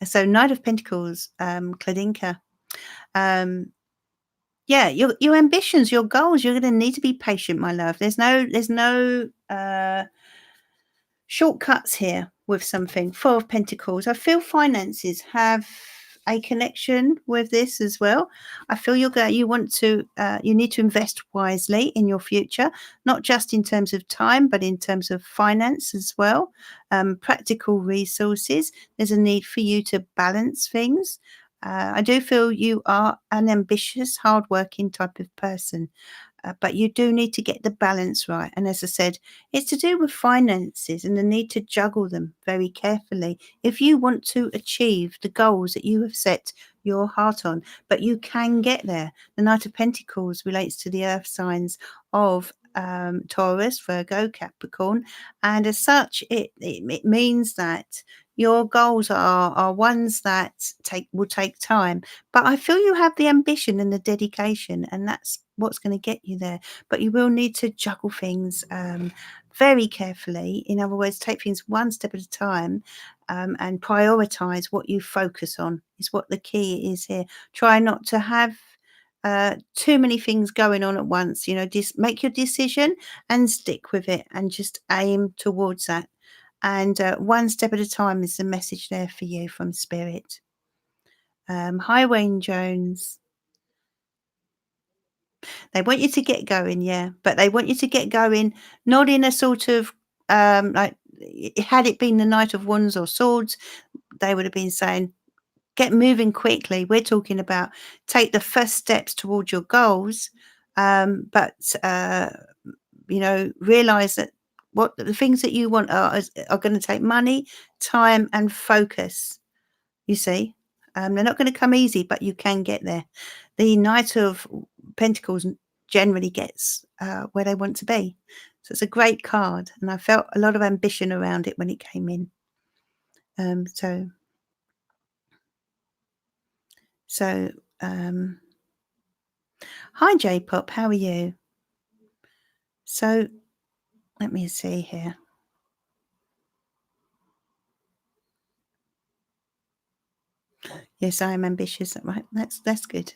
So Knight of Pentacles, Kladinka. Um, yeah, your ambitions, your goals, you're going to need to be patient, my love. There's no shortcuts here with something. Four of Pentacles. I feel finances have a connection with this as well. I feel you need to invest wisely in your future, not just in terms of time, but in terms of finance as well. Practical resources. There's a need for you to balance things. I do feel you are an ambitious, hardworking type of person. But you do need to get the balance right. And as I said, it's to do with finances and the need to juggle them very carefully if you want to achieve the goals that you have set your heart on. But you can get there. The Knight of Pentacles relates to the earth signs of Taurus, Virgo, Capricorn. And as such, it means that your goals are ones that will take time, but I feel you have the ambition and the dedication, and that's what's going to get you there. But you will need to juggle things very carefully. In other words, take things one step at a time, and prioritize what you focus on is what the key is here. Try not to have too many things going on at once. Just make your decision and stick with it and just aim towards that. And one step at a time is the message there for you from Spirit. Hi, Wayne Jones. They want you to get going, yeah, but they want you to get going not in a sort of like, had it been the Knight of Wands or Swords, they would have been saying, get moving quickly. We're talking about take the first steps towards your goals, but realize that what the things that you want are going to take money, time, and focus. You see, they're not going to come easy, but you can get there. The Knight of Pentacles generally gets where they want to be. So it's a great card, and I felt a lot of ambition around it when it came in. Hi J-Pop, how are you? So let me see here. Yes, I am ambitious. Right, that's good.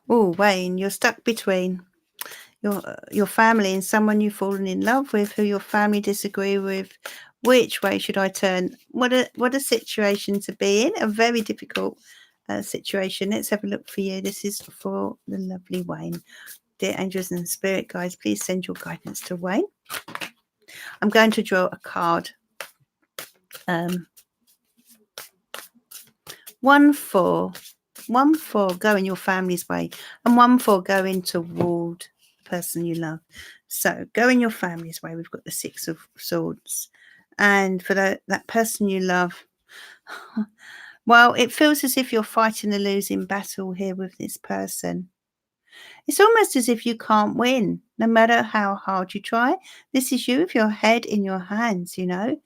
Oh, Wayne, you're stuck between your family and someone you've fallen in love with, who your family disagree with. Which way should I turn? What a situation to be in. A very difficult situation. Let's have a look for you. This is for the lovely Wayne. Dear angels and spirit guides, please send your guidance to Wayne. I'm going to draw a card. 1-4. 1-4 going your family's way, and 1-4 going toward the person you love. So going your family's way, we've got the 6 of Swords. And for that person you love, well, it feels as if you're fighting a losing battle here with this person. It's almost as if you can't win, no matter how hard you try. This is you with your head in your hands, you're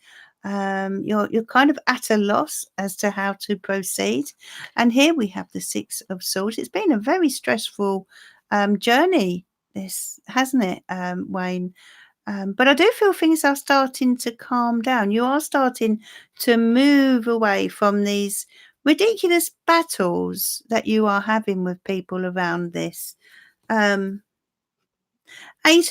kind of at a loss as to how to proceed. And here we have the 6 of Swords. It's been a very stressful journey, this, hasn't it, Wayne? But I do feel things are starting to calm down. You are starting to move away from these ridiculous battles that you are having with people around this. 8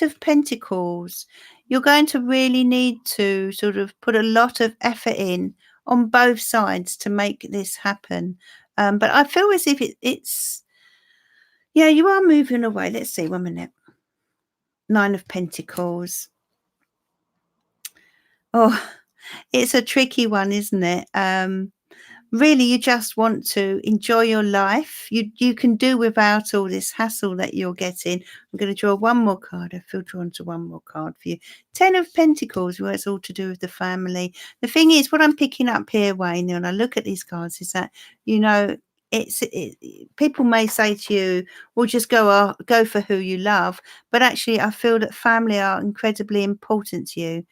of Pentacles. You're going to really need to sort of put a lot of effort in on both sides to make this happen. But I feel as if it's, yeah, you are moving away. Let's see, 1 minute. 9 of Pentacles. Oh, it's a tricky one, isn't it? Really, you just want to enjoy your life. You can do without all this hassle that you're getting. I'm going to draw one more card. I feel drawn to one more card for you. 10 of Pentacles, where it's all to do with the family. The thing is, what I'm picking up here, Wayne, when I look at these cards, is that, people may say to you, well, just go for who you love. But actually, I feel that family are incredibly important to you.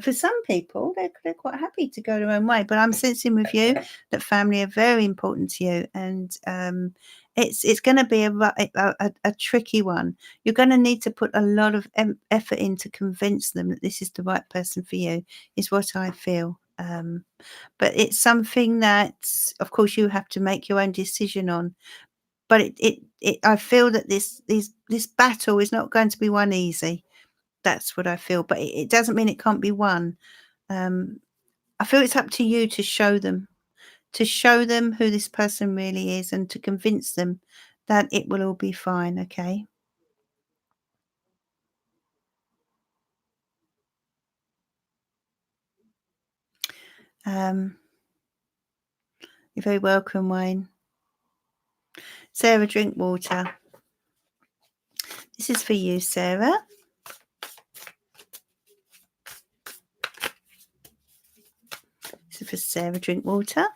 For some people, they're quite happy to go their own way. But I'm sensing with you that family are very important to you, and it's going to be a tricky one. You're going to need to put a lot of effort in to convince them that this is the right person for you, is what I feel. But it's something that, of course, you have to make your own decision on. But I feel that this battle is not going to be won easy. That's what I feel. But it doesn't mean it can't be won. I feel it's up to you to show them who this person really is, and to convince them that it will all be fine. Okay. You're very welcome, Wayne. Sarah, drink water. This is for you, Sarah. This is for Sarah, drink water.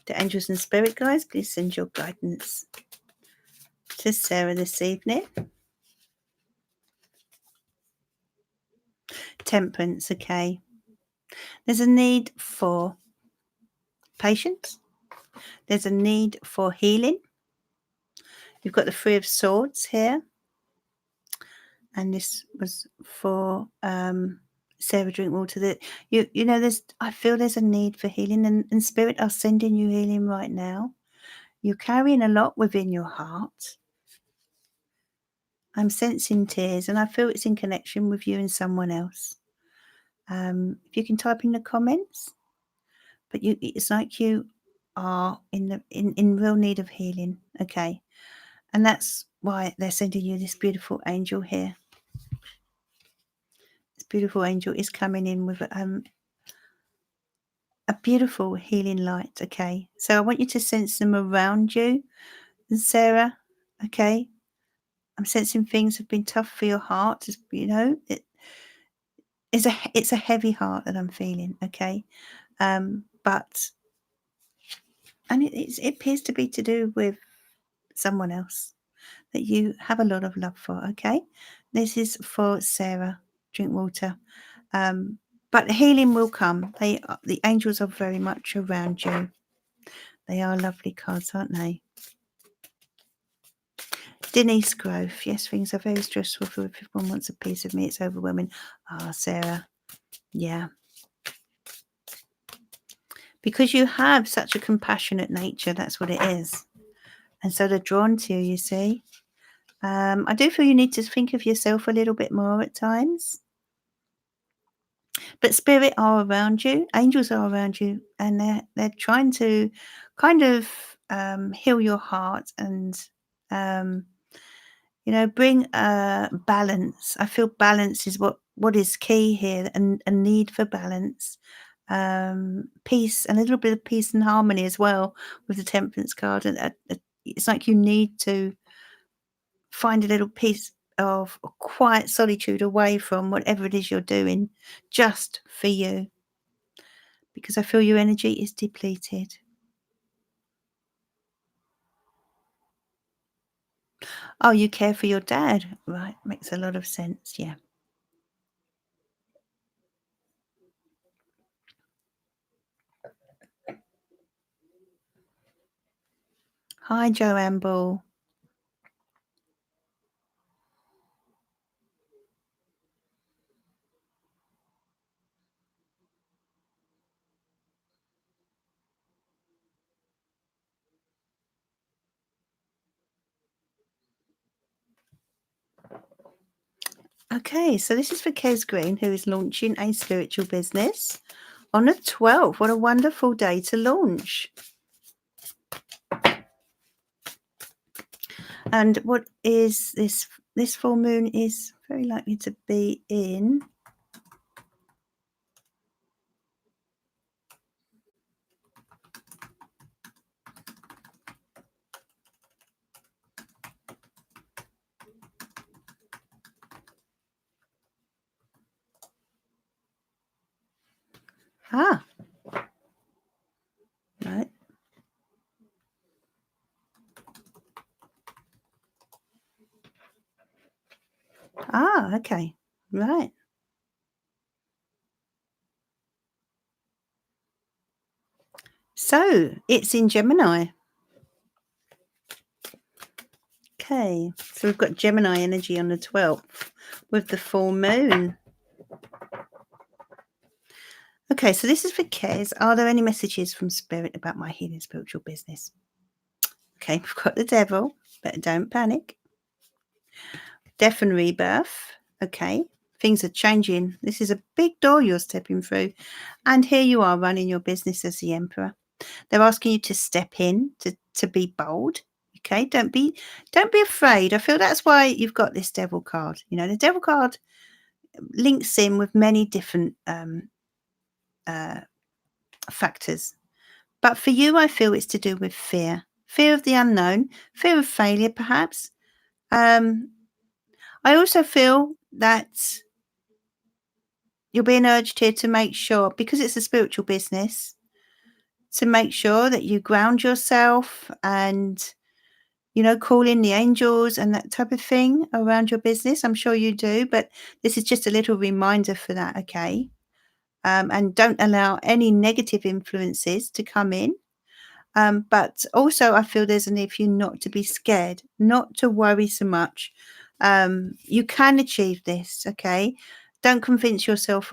The angels and spirit guides, please send your guidance to Sarah this evening. Temperance, okay. There's a need for patience. There's a need for healing. You've got the Three of Swords here. And this was for Sarah, drink water. That you know, I feel there's a need for healing, and spirit are sending you healing right now. You're carrying a lot within your heart. I'm sensing tears, and I feel it's in connection with you and someone else. If you can type in the comments, but it's like you are in real need of healing. Okay, and that's why they're sending you this beautiful angel here. This beautiful angel is coming in with a beautiful healing light. Okay, so I want you to sense them around you, and Sarah. Okay, I'm sensing things have been tough for your heart. You know, it's a heavy heart that I'm feeling. Okay, but it appears to be to do with someone else that you have a lot of love for. Okay, this is for Sarah. Drink water. But healing will come. The angels are very much around you. They are lovely cards, aren't they? Denise Grove. Yes, things are very stressful for everyone wants a piece of me. It's overwhelming. Sarah. Yeah. Because you have such a compassionate nature, that's what it is. And so they're drawn to you, you see. I do feel you need to think of yourself a little bit more at times. But spirit are around you, angels are around you, and they're trying to kind of heal your heart and bring balance. I feel balance is what is key here, and a need for balance, peace, a little bit of peace and harmony as well with the Temperance card. And it's like you need to find a little piece of quiet solitude away from whatever it is you're doing, just for you, because I feel your energy is depleted. Oh, you care for your dad, right? Makes a lot of sense. Yeah. Hi, Joanne Ball. Okay, so this is for Kez Green, who is launching a spiritual business on the 12th. What a wonderful day to launch. And what is this? This full moon is very likely to be in right. Okay. Right. So it's in Gemini. Okay, so we've got Gemini energy on the 12th with the full moon. Okay, so this is for Kez. Are there any messages from Spirit about my healing spiritual business? Okay, we've got the devil, but don't panic. Death and rebirth. Okay, things are changing. This is a big door you're stepping through. And here you are running your business as the emperor. They're asking you to step in, to be bold. Okay, don't be afraid. I feel that's why you've got this devil card. You know, the devil card links in with many different uh, factors. But for you, I feel it's to do with fear. Fear of the unknown, fear of failure, perhaps. I also feel that you're being urged here to make sure, because it's a spiritual business, to make sure that you ground yourself and, you know, call in the angels and that type of thing around your business. I'm sure you do, but this is just a little reminder for that, okay? And don't allow any negative influences to come in. But also, I feel there's a need for you not to be scared, not to worry so much. You can achieve this, okay? Don't convince yourself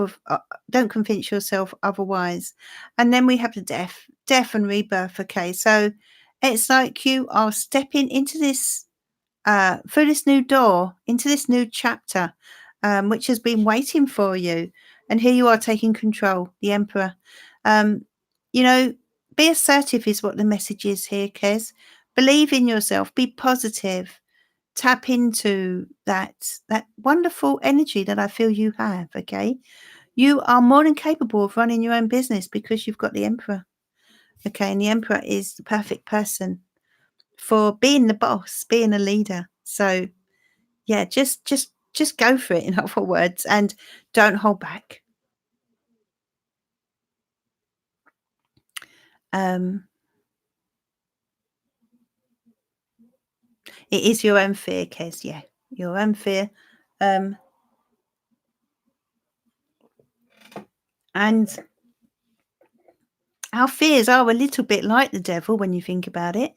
otherwise. And then we have the death and rebirth. Okay, so it's like you are stepping into this through this new door, into this new chapter, which has been waiting for you. And here you are taking control, the Emperor. Um, you know, be assertive is what the message is here, Kez. Believe in yourself, be positive, tap into that wonderful energy that I feel you have, okay? You are more than capable of running your own business because you've got the Emperor. Okay, and the Emperor is the perfect person for being the boss, being a leader. So yeah, just go for it, in other words, and don't hold back. Um, it is your own fear, Kez. Yeah, your own fear. Um, and our fears are a little bit like the devil when you think about it.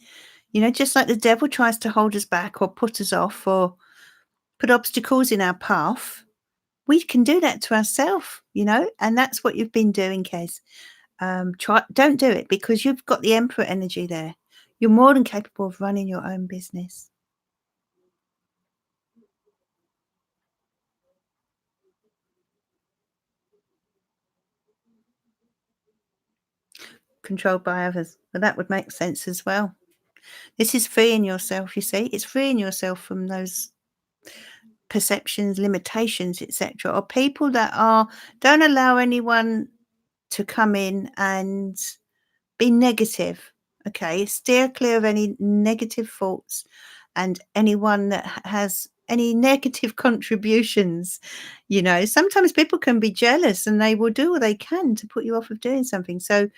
You know, just like the devil tries to hold us back or put us off or put obstacles in our path, we can do that to ourselves, you know, and that's what you've been doing, Kez. Don't do it because you've got the emperor energy there. You're more than capable of running your own business. Controlled by others. But that would make sense as well. This is freeing yourself, you see. It's freeing yourself from those perceptions, limitations, etc. Or people that are don't allow anyone to come in and be negative. Okay. Steer clear of any negative thoughts and anyone that has any negative contributions. You know, sometimes people can be jealous and they will do what they can to put you off of doing something. So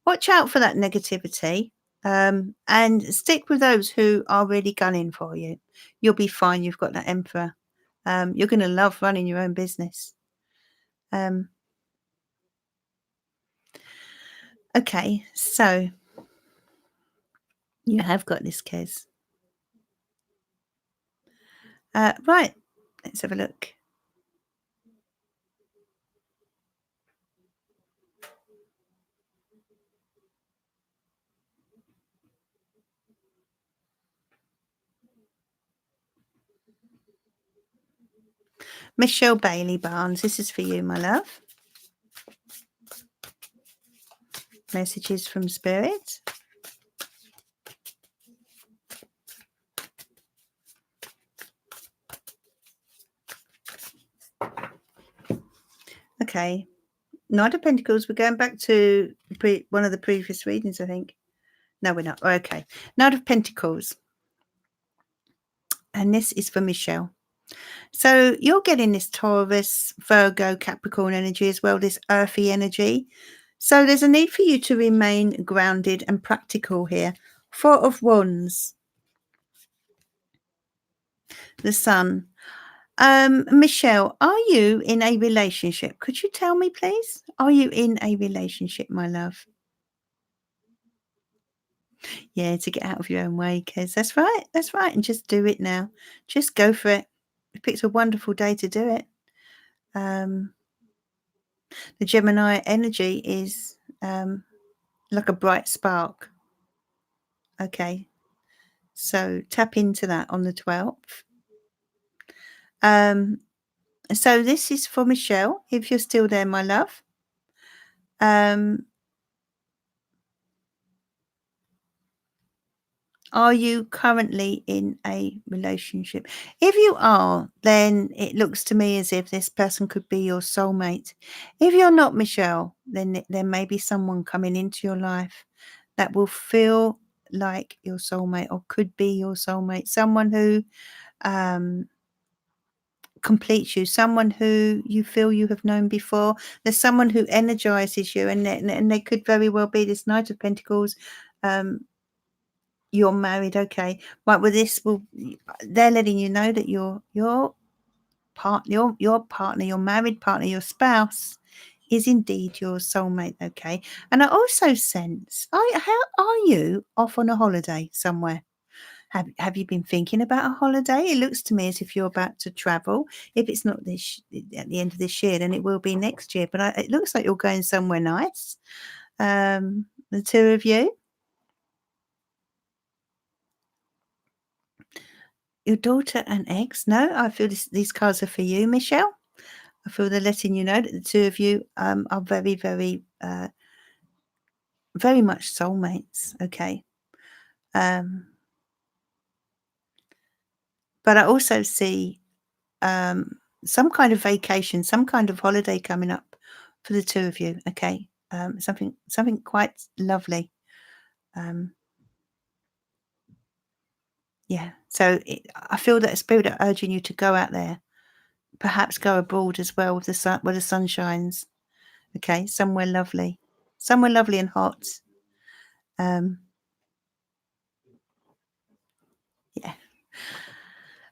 watch out for that negativity, and stick with those who are really gunning for you. You'll be fine. You've got that emperor. You're going to love running your own business. Um, okay, so you have got this case. Right, let's have a look. Michelle Bailey Barnes, this is for you, my love. Messages from Spirit. Okay, Knight of Pentacles. We're going back to one of the previous readings, I think. No, we're not. Okay, Knight of Pentacles. And this is for Michelle. So you're getting this Taurus, Virgo, Capricorn energy as well, this earthy energy. So there's a need for you to remain grounded and practical here. Four of Wands, the Sun. Michelle, are you in a relationship? Could you tell me, please? Are you in a relationship, my love? Yeah, to get out of your own way, Kez. That's right. That's right. And just do it now. Just go for it. You picked a wonderful day to do it. Um, The Gemini energy is like a bright spark. Okay, so tap into that on the 12th. So this is for Michelle, if you're still there, my love. Are you currently in a relationship? If you are, then it looks to me as if this person could be your soulmate. If you're not, Michelle, then there may be someone coming into your life that will feel like your soulmate or could be your soulmate, someone who completes you, someone who you feel you have known before. There's someone who energizes you, and they could very well be this Knight of Pentacles. You're married, okay. Right, well, they're letting you know that your partner, your married partner, your spouse is indeed your soulmate, okay. And I also sense, how are you off on a holiday somewhere? Have you been thinking about a holiday? It looks to me as if you're about to travel. If it's not at the end of this year, then it will be next year. But it looks like you're going somewhere nice. The two of you. Your daughter and ex? No, I feel these cards are for you, Michelle. I feel they're letting you know that the two of you are very, very, very much soulmates. Okay. But I also see some kind of vacation, some kind of holiday coming up for the two of you. Okay. Something quite lovely. Yeah. So I feel that a spirit are urging you to go out there, perhaps go abroad as well with the sun, where the sun shines. Okay. Somewhere lovely and hot. Yeah.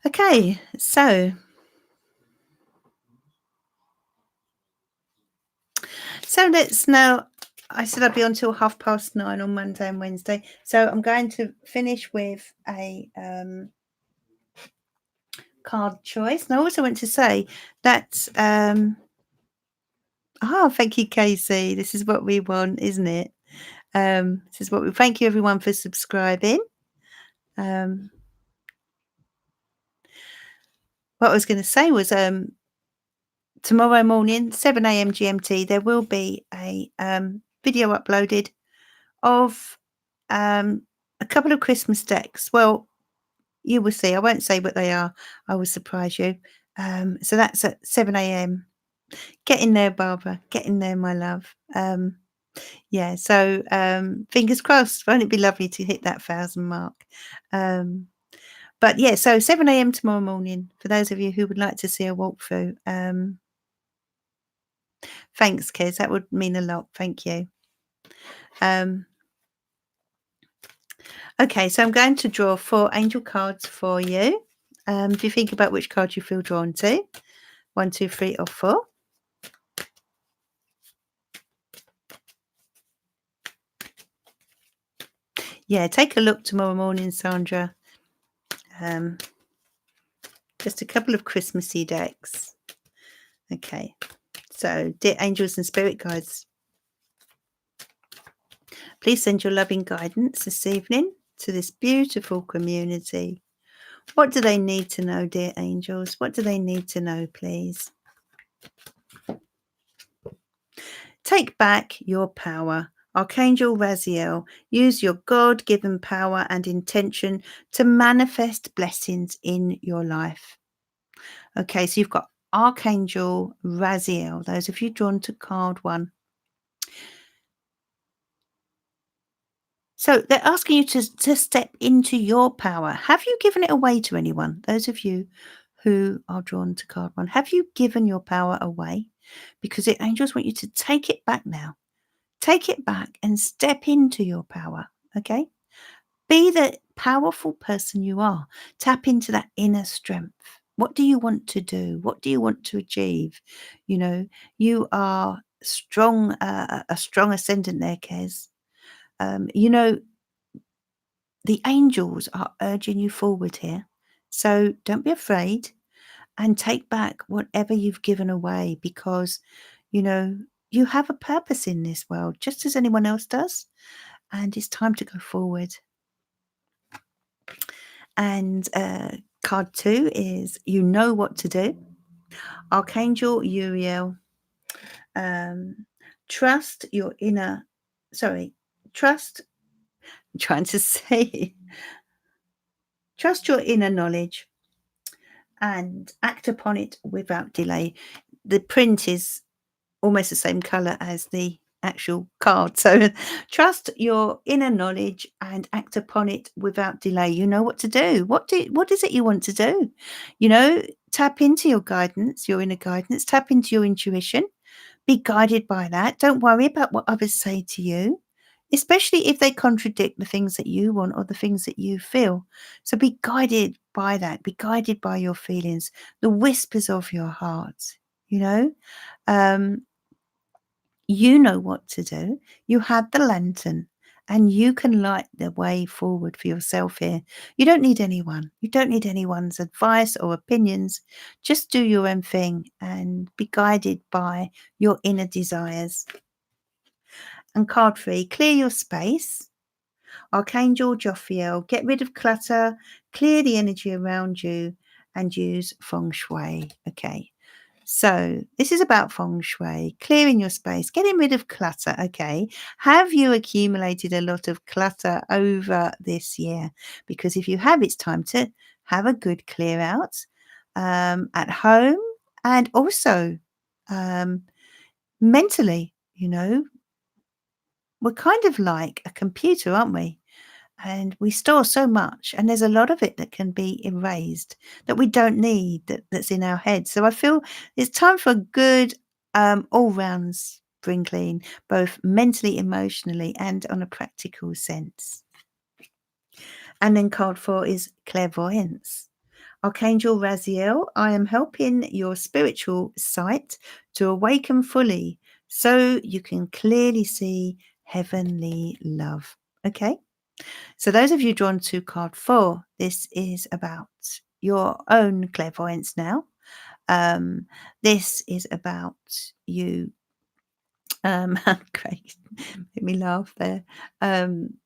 Okay. So let's now. I said I'd be on till 9:30 on Monday and Wednesday. So I'm going to finish with a card choice. And I also want to say that thank you, Casey. This is what we want, isn't it? This is what we thank you everyone for subscribing. What I was going to say was tomorrow morning, 7 a.m. GMT, there will be a video uploaded of a couple of Christmas decks. Well, you will see. I won't say what they are. I will surprise you. So that's at 7 a.m. Get in there, Barbara. Get in there, my love. Yeah, so fingers crossed. Won't it be lovely to hit that 1,000 mark? But yeah, so 7 a.m. tomorrow morning for those of you who would like to see a walkthrough. Thanks, Kez. That would mean a lot. Thank you. Okay, so I'm going to draw 4 angel cards for you. If you think about which card you feel drawn to, 1, 2, 3, or 4. Yeah, take a look tomorrow morning, Sandra. Just a couple of Christmassy decks. Okay, so dear angels and spirit guides, please send your loving guidance this evening to this beautiful community. What do they need to know, dear angels? What do they need to know, please? Take back your power. Archangel Raziel, use your God-given power and intention to manifest blessings in your life. Okay, so you've got Archangel Raziel. Those of you drawn to card 1. So they're asking you to step into your power. Have you given it away to anyone? Those of you who are drawn to card 1, have you given your power away? Because the angels want you to take it back now. Take it back and step into your power, okay? Be the powerful person you are. Tap into that inner strength. What do you want to do? What do you want to achieve? You know, you are strong, a strong ascendant there, Kez. You know, the angels are urging you forward here. So don't be afraid and take back whatever you've given away, because You know, you have a purpose in this world, just as anyone else does, and it's time to go forward. And card 2 is you know what to do. Archangel Uriel, trust your inner, trust, I'm trying to say, trust your inner knowledge and act upon it without delay. The print is almost the same color as the actual card. So trust your inner knowledge and act upon it without delay. You know what to do. What is it you want to do? You know, tap into your guidance, your inner guidance, tap into your intuition. Be guided by that. Don't worry about what others say to you, especially if they contradict the things that you want or the things that you feel. So be guided by that. Be guided by your feelings, the whispers of your heart, you know. Um, you know what to do. You have the lantern and you can light the way forward for yourself here. You don't need anyone. You don't need anyone's advice or opinions. Just do your own thing and be guided by your inner desires. And card 3, clear your space. Archangel Jophiel, get rid of clutter, clear the energy around you, and use feng shui. Okay. So this is about feng shui, clearing your space, getting rid of clutter. Okay. Have you accumulated a lot of clutter over this year? Because if you have, it's time to have a good clear out at home and also um, mentally. You know, we're kind of like a computer, aren't we? And we store so much, and there's a lot of it that can be erased that we don't need, that's in our head. So I feel it's time for a good all round spring clean, both mentally, emotionally, and on a practical sense. And then card 4 is clairvoyance. Archangel Raziel, I am helping your spiritual sight to awaken fully so you can clearly see heavenly love. Okay. So those of you drawn to card 4, this is about your own clairvoyance now. This is about you. Great, made me laugh there.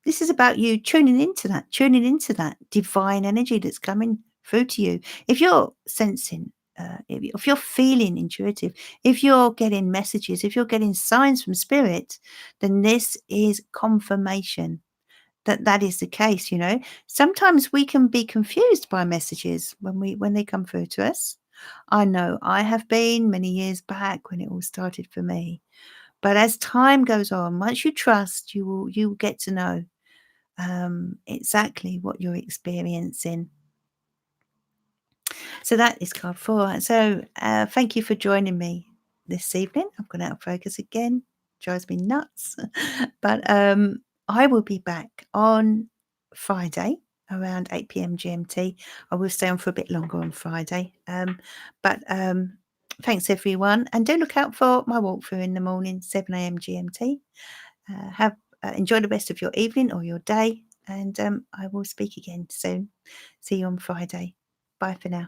This is about you tuning into that divine energy that's coming through to you. If you're sensing, if you're feeling intuitive, if you're getting messages, if you're getting signs from spirit, then this is confirmation that is the case. You know, sometimes we can be confused by messages when they come through to us. I know I have been many years back when it all started for me, but as time goes on, once you trust, you will get to know exactly what you're experiencing. So that is card 4. So thank you for joining me this evening. I've gone out of focus again. Drives me nuts. But I will be back on Friday around 8 p.m. GMT. I will stay on for a bit longer on Friday. But thanks everyone. And do look out for my walkthrough in the morning, 7 a.m. GMT. Enjoy the rest of your evening or your day. And I will speak again soon. See you on Friday. Bye for now.